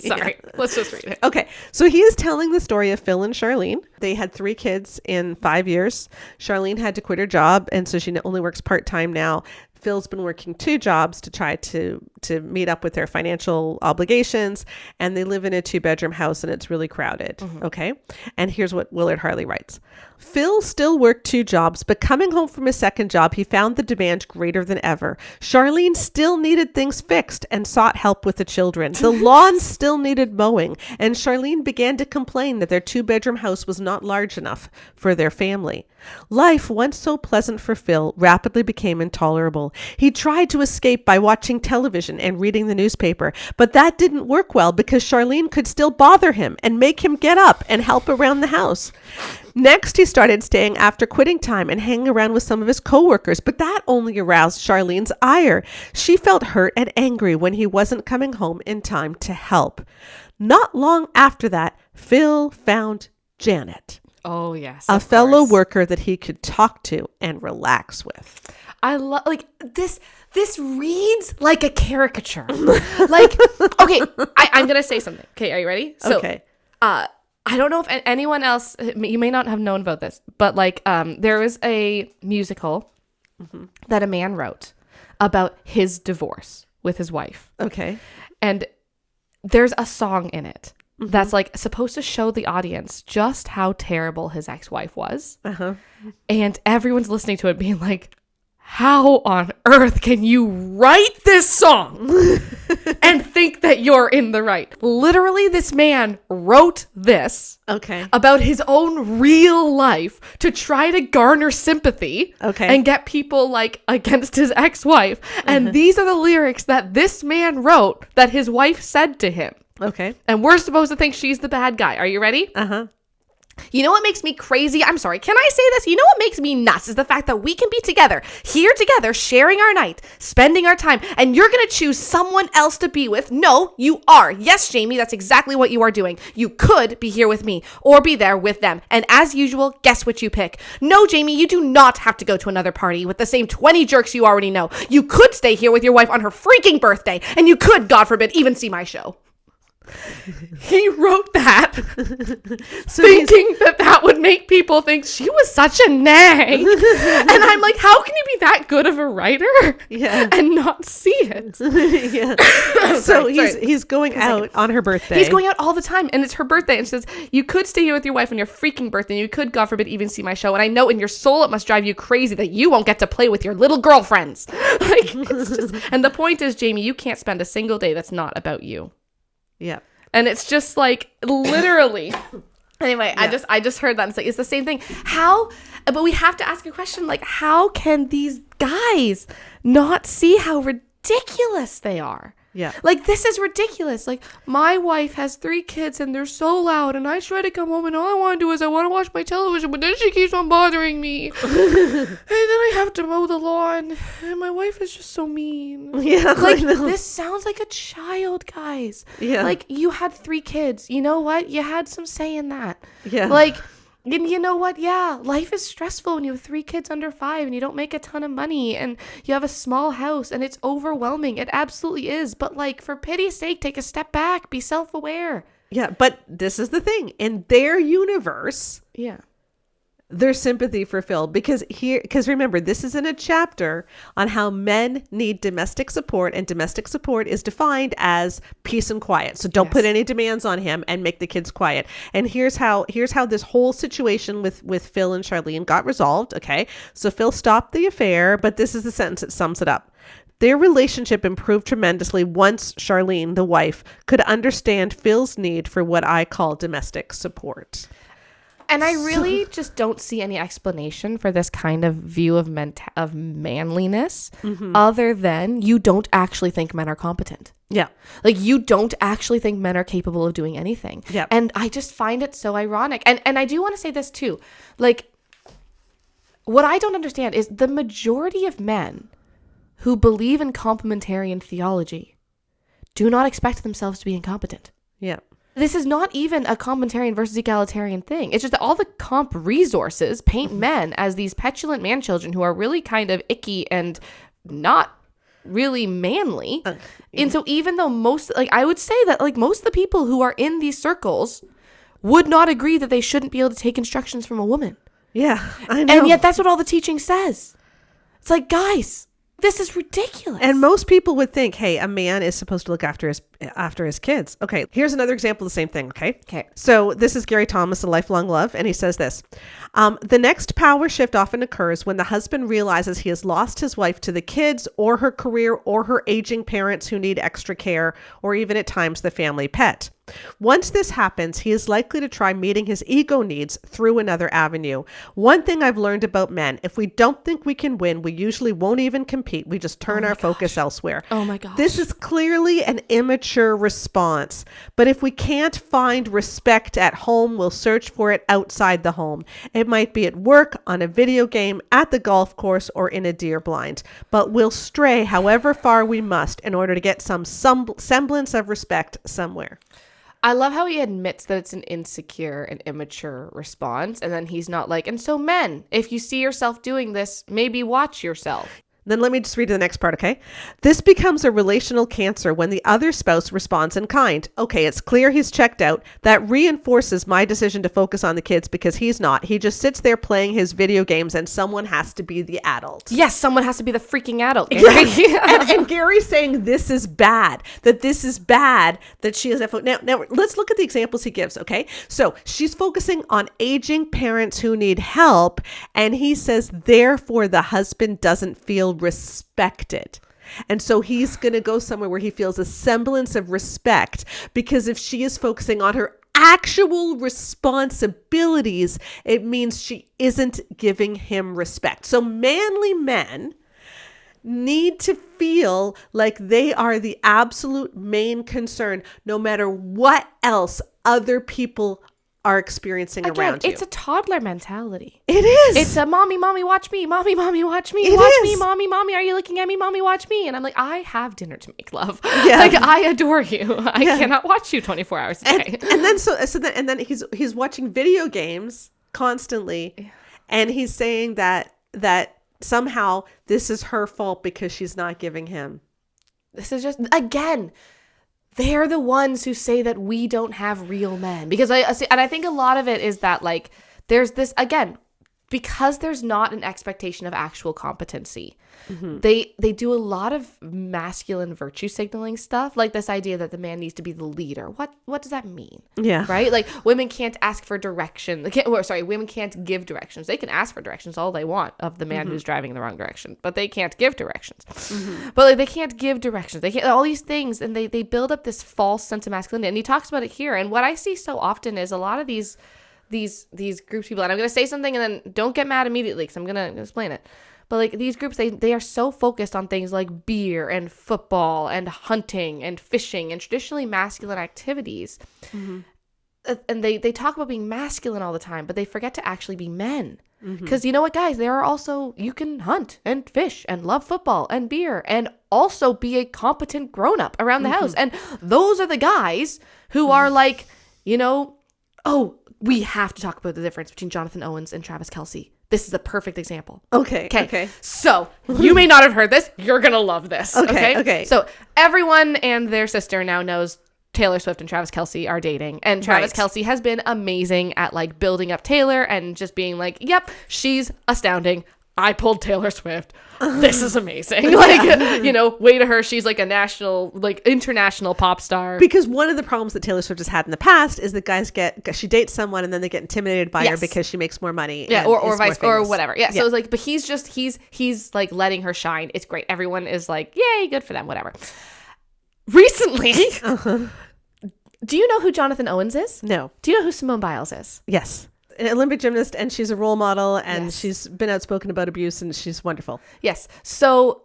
Sorry, let's just read it. Okay, so he is telling the story of Phil and Charlene. They had 3 kids in 5 years. Charlene had to quit her job, and so she only works part-time now. Phil's been working 2 jobs to try to meet up with their financial obligations, and they live in a 2-bedroom house, and it's really crowded. Okay, and here's what Willard Harley writes. Phil still worked 2 jobs, but coming home from his second job, he found the demand greater than ever. Charlene still needed things fixed and sought help with the children. The lawn still needed mowing, and Charlene began to complain that their 2-bedroom house was not large enough for their family. Life, once so pleasant for Phil, rapidly became intolerable. He tried to escape by watching television and reading the newspaper, but that didn't work well because Charlene could still bother him and make him get up and help around the house. Next, he started staying after quitting time and hanging around with some of his coworkers, but that only aroused Charlene's ire. She felt hurt and angry when he wasn't coming home in time to help. Not long after that, Phil found Janet. Oh, yes. A fellow worker that he could talk to and relax with. I love, like, this reads like a caricature. Like, okay, I'm going to say something. Okay, are you ready? So, okay. I don't know if anyone else, you may not have known about this, but like there was a musical that a man wrote about his divorce with his wife. Okay. And there's a song in it that's like supposed to show the audience just how terrible his ex-wife was. And everyone's listening to it being like, how on earth can you write this song and think that you're in the right? Literally, this man wrote this about his own real life to try to garner sympathy and get people like against his ex-wife. And these are the lyrics that this man wrote that his wife said to him. And we're supposed to think she's the bad guy. Are you ready? You know what makes me crazy? I'm sorry. Can I say this? You know what makes me nuts is the fact that we can be together, here together, sharing our night, spending our time, and you're going to choose someone else to be with. No, you are. Yes, Jamie, that's exactly what you are doing. You could be here with me or be there with them. And as usual, guess what you pick? No, Jamie, you do not have to go to another party with the same 20 jerks you already know. You could stay here with your wife on her freaking birthday, and you could, God forbid, even see my show. He wrote that thinking that would make people think she was such a nag. And I'm like, how can you be that good of a writer and not see it? So he's going out on her birthday. He's going out all the time, and it's her birthday, and she says, you could stay here with your wife on your freaking birthday, and you could, God forbid, even see my show. And I know in your soul it must drive you crazy that you won't get to play with your little girlfriends. Like, it's just, and the point is, Jamie, you can't spend a single day that's not about you. Yeah. And it's just like literally. Anyway, I just heard that and it's like, it's the same thing. But we have to ask a question, like, how can these guys not see how ridiculous they are? Yeah. Like, this is ridiculous. Like, my wife has 3 kids and they're so loud, and I try to come home and all I want to do is I want to watch my television, but then she keeps on bothering me. And then I have to mow the lawn, and my wife is just so mean. Yeah. Like, this sounds like a child, guys. Yeah. Like, you had 3 kids. You know what? You had some say in that. Yeah. Like, and you know what? Yeah, life is stressful when you have 3 kids under 5 and you don't make a ton of money and you have a small house and it's overwhelming. It absolutely is. But like, for pity's sake, take a step back. Be self-aware. Yeah, but this is the thing. In their universe, there's sympathy for Phil because remember, this is in a chapter on how men need domestic support, and domestic support is defined as peace and quiet. So don't put any demands on him and make the kids quiet. And here's how this whole situation with Phil and Charlene got resolved. Okay. So Phil stopped the affair, but this is the sentence that sums it up. Their relationship improved tremendously once Charlene, the wife, could understand Phil's need for what I call domestic support. And I really just don't see any explanation for this kind of view of manliness other than you don't actually think men are competent. Yeah. Like, you don't actually think men are capable of doing anything. Yeah. And I just find it so ironic. And I do want to say this too. Like, what I don't understand is the majority of men who believe in complementarian theology do not expect themselves to be incompetent. Yeah. This is not even a complementarian versus egalitarian thing. It's just that all the comp resources paint men as these petulant man children who are really kind of icky and not really manly. And so even though I would say that like most of the people who are in these circles would not agree that they shouldn't be able to take instructions from a woman. Yeah, I know. And yet that's what all the teaching says. It's like, guys, this is ridiculous. And most people would think, hey, a man is supposed to look after his kids. Okay, here's another example of the same thing, okay? Okay. So this is Gary Thomas, A Lifelong Love, and he says this. The next power shift often occurs when the husband realizes he has lost his wife to the kids or her career or her aging parents who need extra care, or even at times the family pet. Once this happens, he is likely to try meeting his ego needs through another avenue. One thing I've learned about men, if we don't think we can win, we usually won't even compete. We just turn our focus elsewhere. Oh my gosh. This is clearly an immature response. But if we can't find respect at home, we'll search for it outside the home. It might be at work, on a video game, at the golf course, or in a deer blind. But we'll stray however far we must in order to get some semblance of respect somewhere. I love how he admits that it's an insecure and immature response. And then he's not like, and so men, if you see yourself doing this, maybe watch yourself. Then let me just read the next part, okay? This becomes a relational cancer when the other spouse responds in kind. Okay, it's clear he's checked out. That reinforces my decision to focus on the kids because he's not. He just sits there playing his video games and someone has to be the adult. Yes, someone has to be the freaking adult. and Gary's saying this is bad, that she is a now let's look at the examples he gives, okay? So she's focusing on aging parents who need help, and he says, therefore, the husband doesn't feel respected. And so he's going to go somewhere where he feels a semblance of respect, because if she is focusing on her actual responsibilities, it means she isn't giving him respect. So manly men need to feel like they are the absolute main concern, no matter what else other people are experiencing around you. It's a toddler mentality. It is. It's a mommy, watch me. Mommy, watch me. It Watch is. me, mommy, are you looking at me? Mommy, watch me. And I'm like, I have dinner to make, love. Yeah. Like, I adore you. I cannot watch you 24 hours a day. And then he's watching video games constantly, and he's saying that somehow this is her fault because she's not giving him. This is just, again, they're the ones who say that we don't have real men. Because I think a lot of it is that, like, there's this, again, because there's not an expectation of actual competency. Mm-hmm. They do a lot of masculine virtue signaling stuff, like this idea that the man needs to be the leader. What does that mean? Yeah. Right? Like, women can't ask for direction. Women can't give directions. They can ask for directions all they want of the man who's driving in the wrong direction, but they can't give directions. Mm-hmm. But like, they can't give directions. They can't, all these things, and they build up this false sense of masculinity. And he talks about it here. And what I see so often is a lot of these groups of people, and I'm going to say something and then don't get mad immediately because I'm going to explain it. But like, these groups, they are so focused on things like beer and football and hunting and fishing and traditionally masculine activities. Mm-hmm. And they talk about being masculine all the time, but they forget to actually be men. Because you know what, guys, there are also, you can hunt and fish and love football and beer and also be a competent grown-up around the house. And those are the guys who are like, we have to talk about the difference between Jonathan Owens and Travis Kelce. This is a perfect example. Okay. So you may not have heard this. You're going to love this. Okay. So everyone and their sister now knows Taylor Swift and Travis Kelce are dating. And Travis Kelce has been amazing at like building up Taylor and just being like, yep, she's astounding. I pulled Taylor Swift. This is amazing. Way to her. She's like a national, like international pop star. Because one of the problems that Taylor Swift has had in the past is that guys she dates someone and then they get intimidated by her because she makes more money. Yeah. Or vice or whatever. Yeah. So it's like, but he's like letting her shine. It's great. Everyone is like, yay, good for them. Whatever. Recently, do you know who Jonathan Owens is? No. Do you know who Simone Biles is? Yes. An Olympic gymnast, and she's a role model, and she's been outspoken about abuse, and she's wonderful. Yes. So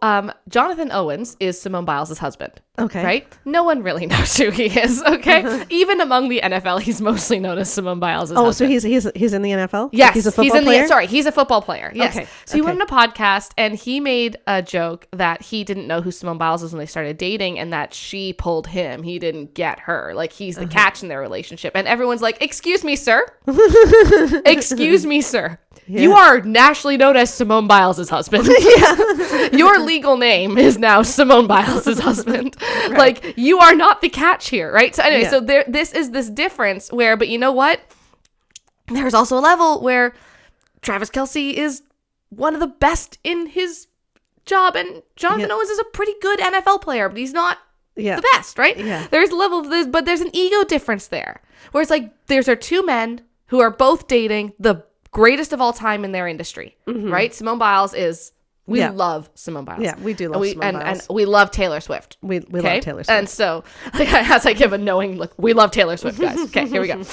Jonathan Owens is Simone Biles' husband. Okay. Right? No one really knows who he is, okay? Even among the NFL, he's mostly known as Simone Biles' husband. Oh, so he's in the NFL? Yes. Like he's a football player? He's a football player. Yes. Okay. So he went on a podcast, and he made a joke that he didn't know who Simone Biles was when they started dating, and that she pulled him. He didn't get her. Like, he's the catch in their relationship. And everyone's like, excuse me, sir. Excuse me, sir. Yeah. You are nationally known as Simone Biles' husband. Your legal name is now Simone Biles' husband. Right. Like, you are not the catch here, right? So anyway, so this is this difference where, but you know what? There's also a level where Travis Kelce is one of the best in his job, and Jonathan Owens is a pretty good NFL player, but he's not the best, right? Yeah. There's a level of this, but there's an ego difference there, where it's like, there's our two men who are both dating the greatest of all time in their industry, right? Simone Biles is, we love Simone Biles. Yeah, we do love Simone Biles. And we love Taylor Swift. We love Taylor Swift. And so, as I give a knowing look, we love Taylor Swift, guys. Okay, here we go.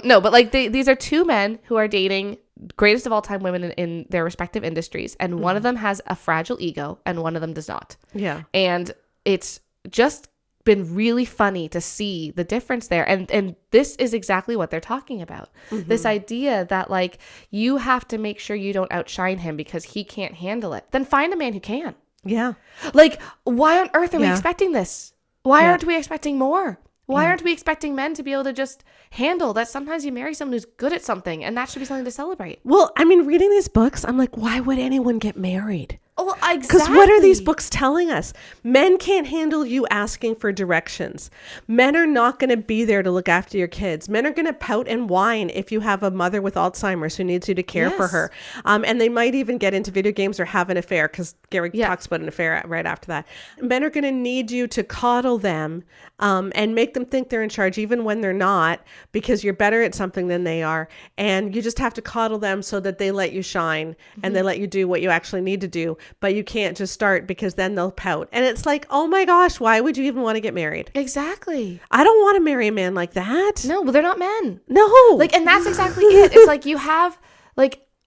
No, but like these are two men who are dating greatest of all time women in their respective industries, and one of them has a fragile ego and one of them does not. Yeah. And it's just been really funny to see the difference there, and this is exactly what they're talking about. This idea that like, you have to make sure you don't outshine him because he can't handle it. Then find a man who can. Yeah. Like, why on earth are we expecting this? Why aren't we expecting more? Why aren't we expecting men to be able to just handle that? Sometimes you marry someone who's good at something, and that should be something to celebrate. Well, I mean, reading these books, I'm like, why would anyone get married? Oh, exactly. Because what are these books telling us? Men can't handle you asking for directions. Men are not going to be there to look after your kids. Men are going to pout and whine if you have a mother with Alzheimer's who needs you to care for her. And they might even get into video games or have an affair, because Gary talks about an affair right after that. Men are going to need you to coddle them and make them think they're in charge even when they're not, because you're better at something than they are. And you just have to coddle them so that they let you shine and they let you do what you actually need to do. But you can't just start, because then they'll pout. And it's like, oh my gosh, why would you even want to get married? Exactly. I don't want to marry a man like that. No, but they're not men. No. Like, and that's exactly it. It's like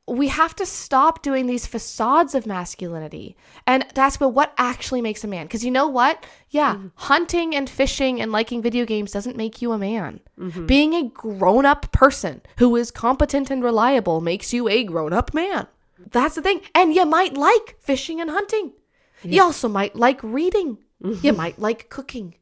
we have to stop doing these facades of masculinity and to ask about what actually makes a man. Because you know what? Yeah, hunting and fishing and liking video games doesn't make you a man. Being a grown-up person who is competent and reliable makes you a grown-up man. That's the thing. And you might like fishing and hunting. You also might like reading. You might like cooking.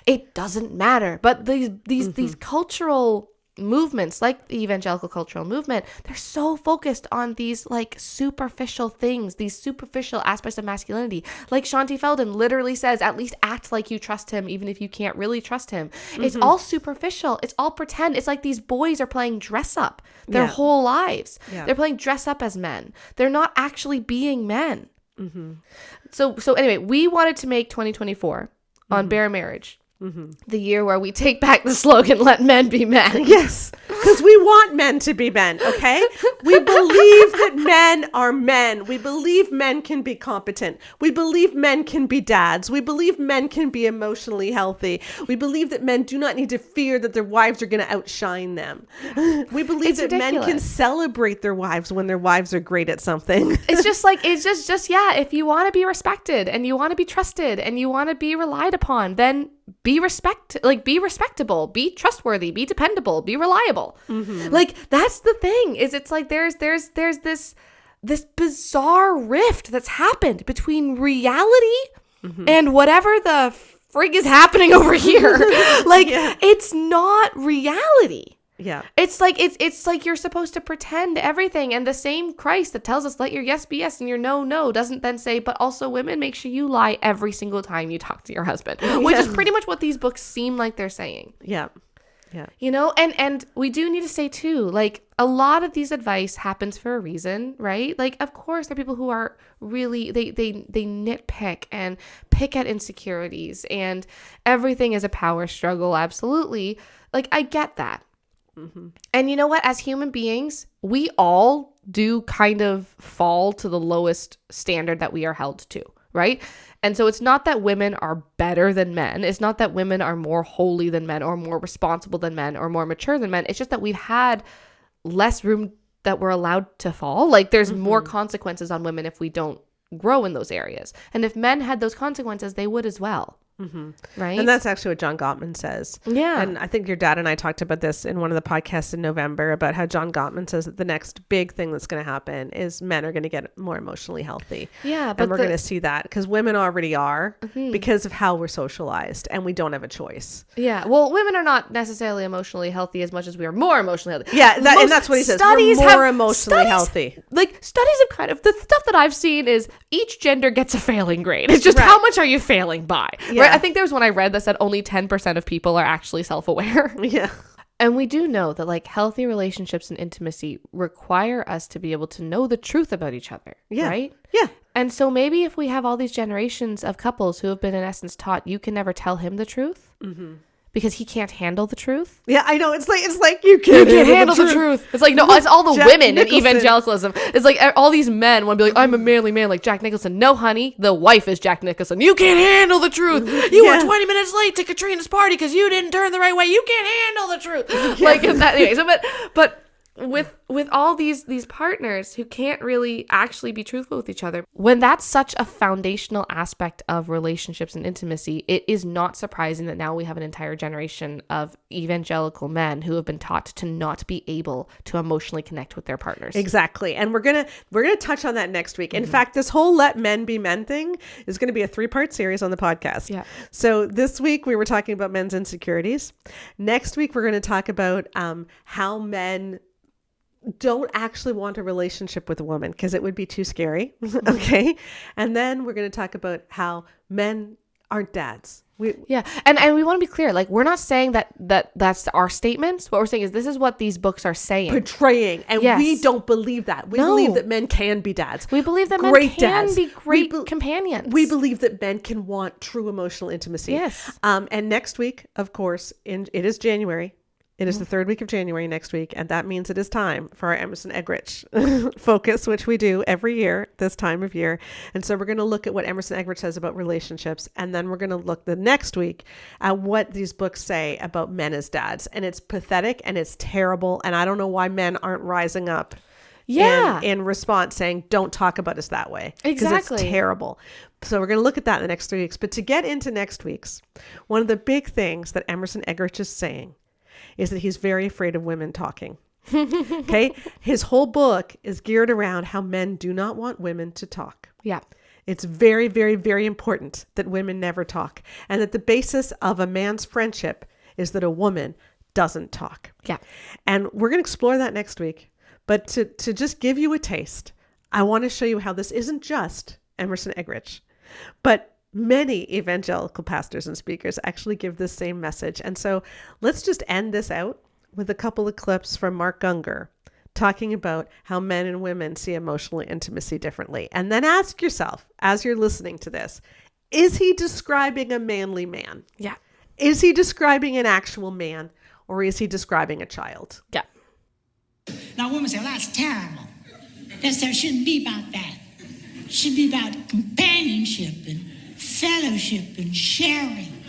It doesn't matter. But these cultural movements, like the evangelical cultural movement, they're so focused on these like superficial things, these superficial aspects of masculinity. Like Shanti Feldon literally says, at least act like you trust him, even if you can't really trust him. It's all superficial. It's all pretend. It's like these boys are playing dress up their whole lives. They're playing dress up as men. They're not actually being men. So anyway, we wanted to make 2024 on bare marriage the year where we take back the slogan, let men be men. Yes, because we want men to be men, okay? We believe that men are men. We believe men can be competent. We believe men can be dads. We believe men can be emotionally healthy. We believe that men do not need to fear that their wives are going to outshine them. We believe that men can celebrate their wives when their wives are great at something. It's just like, if you want to be respected and you want to be trusted and you want to be relied upon, then be respectable, be trustworthy, be dependable, be reliable. Like, that's the thing, is it's like there's this bizarre rift that's happened between reality and whatever the frig is happening over here. Like, it's not reality. Yeah. It's like you're supposed to pretend everything, and the same Christ that tells us let your yes be yes and your no no doesn't then say, but also women, make sure you lie every single time you talk to your husband, which is pretty much what these books seem like they're saying. Yeah. You know, and we do need to say too, like, a lot of these advice happens for a reason, right? Like, of course, there are people who are really, they nitpick and pick at insecurities, and everything is a power struggle. Absolutely. Like, I get that. And you know what? As human beings, we all do kind of fall to the lowest standard that we are held to, right? And so it's not that women are better than men. It's not that women are more holy than men or more responsible than men or more mature than men. It's just that we've had less room that we're allowed to fall. Like, there's more consequences on women if we don't grow in those areas. And if men had those consequences, they would as well. Right. And that's actually what John Gottman says. Yeah. And I think your dad and I talked about this in one of the podcasts in November, about how John Gottman says that the next big thing that's going to happen is men are going to get more emotionally healthy. Yeah. But we're going to see that because women already are because of how we're socialized, and we don't have a choice. Yeah. Well, women are not necessarily emotionally healthy as much as we are more emotionally healthy. Yeah. And that's what he says. We're more emotionally healthy. Like, studies have kind of, the stuff that I've seen is each gender gets a failing grade. It's just how much are you failing by? Yeah. Right? I think there was one I read that said only 10% of people are actually self-aware. Yeah. And we do know that, like, healthy relationships and intimacy require us to be able to know the truth about each other. Yeah. Right? Yeah. And so maybe if we have all these generations of couples who have been, in essence, taught you can never tell him the truth because he can't handle the truth. Yeah, I know. It's like you can't handle the truth. It's like, no, it's all the women in evangelicalism. It's like all these men want to be like, I'm a manly man like Jack Nicholson. No, honey, the wife is Jack Nicholson. You can't handle the truth. You were 20 minutes late to Katrina's party because you didn't turn the right way. You can't handle the truth. Like that. Anyway, so but with all these partners who can't really actually be truthful with each other, when that's such a foundational aspect of relationships and intimacy, it is not surprising that now we have an entire generation of evangelical men who have been taught to not be able to emotionally connect with their partners. Exactly. And we're gonna touch on that next week. In fact, this whole let men be men thing is going to be a 3-part series on the podcast. Yeah. So this week we were talking about men's insecurities. Next week we're going to talk about how men don't actually want a relationship with a woman because it would be too scary. Okay. And then we're going to talk about how men aren't dads. And we want to be clear, like, we're not saying that's our statements. What we're saying is this is what these books are saying, portraying, and we don't believe that. We believe that men can be dads. We believe that men can be great companions. We believe that men can want true emotional intimacy. Yes. And next week, of course, it is January. It is the third week of January next week, and that means it is time for our Emerson Eggerichs focus, which we do every year this time of year. And so we're going to look at what Emerson Eggerichs says about relationships, and then we're going to look the next week at what these books say about men as dads. And it's pathetic and it's terrible, and I don't know why men aren't rising up in response, saying, don't talk about us that way. Exactly. Because it's terrible. So we're going to look at that in the next 3 weeks. But to get into next week's, one of the big things that Emerson Eggerichs is saying is that he's very afraid of women talking. Okay. His whole book is geared around how men do not want women to talk. Yeah. It's very, very, very important that women never talk, and that the basis of a man's friendship is that a woman doesn't talk. Yeah. And we're going to explore that next week. But to just give you a taste, I want to show you how this isn't just Emerson Eggerichs, but many evangelical pastors and speakers actually give this same message. And so let's just end this out with a couple of clips from Mark Gungor talking about how men and women see emotional intimacy differently. And then ask yourself, as you're listening to this, is he describing a manly man? Yeah. Is he describing an actual man, or is he describing a child? Yeah. Now women say, well, that's terrible. There shouldn't be about that. It should be about companionship and fellowship and sharing.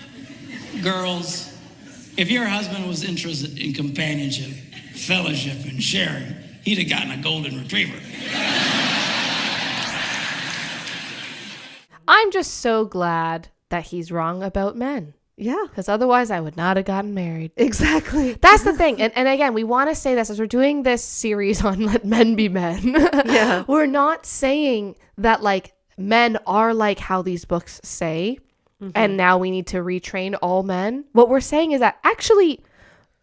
Girls, if your husband was interested in companionship, fellowship, and sharing, he'd have gotten a golden retriever. I'm just so glad that he's wrong about men. Yeah. Because otherwise I would not have gotten married. Exactly. That's the thing. And again, we want to say this as we're doing this series on Let Men Be Men. Yeah. We're not saying that, like, men are like how these books say, and now we need to retrain all men. What we're saying is that actually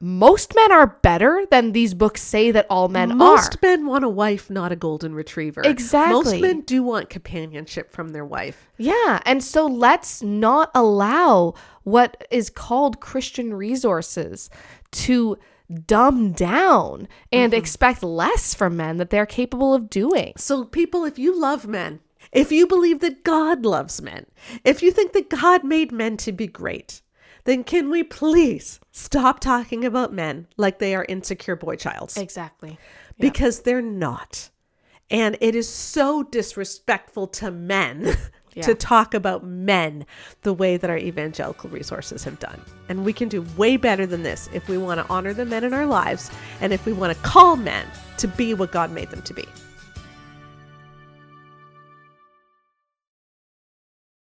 most men are better than these books say that all men are. Most men want a wife, not a golden retriever. Exactly. Most men do want companionship from their wife. Yeah. And so let's not allow what is called Christian resources to dumb down and expect less from men that they're capable of doing. So people, if you love men, if you believe that God loves men, if you think that God made men to be great, then can we please stop talking about men like they are insecure boy childs? Exactly. Because they're not. And it is so disrespectful to men to talk about men the way that our evangelical resources have done. And we can do way better than this if we want to honor the men in our lives, and if we want to call men to be what God made them to be.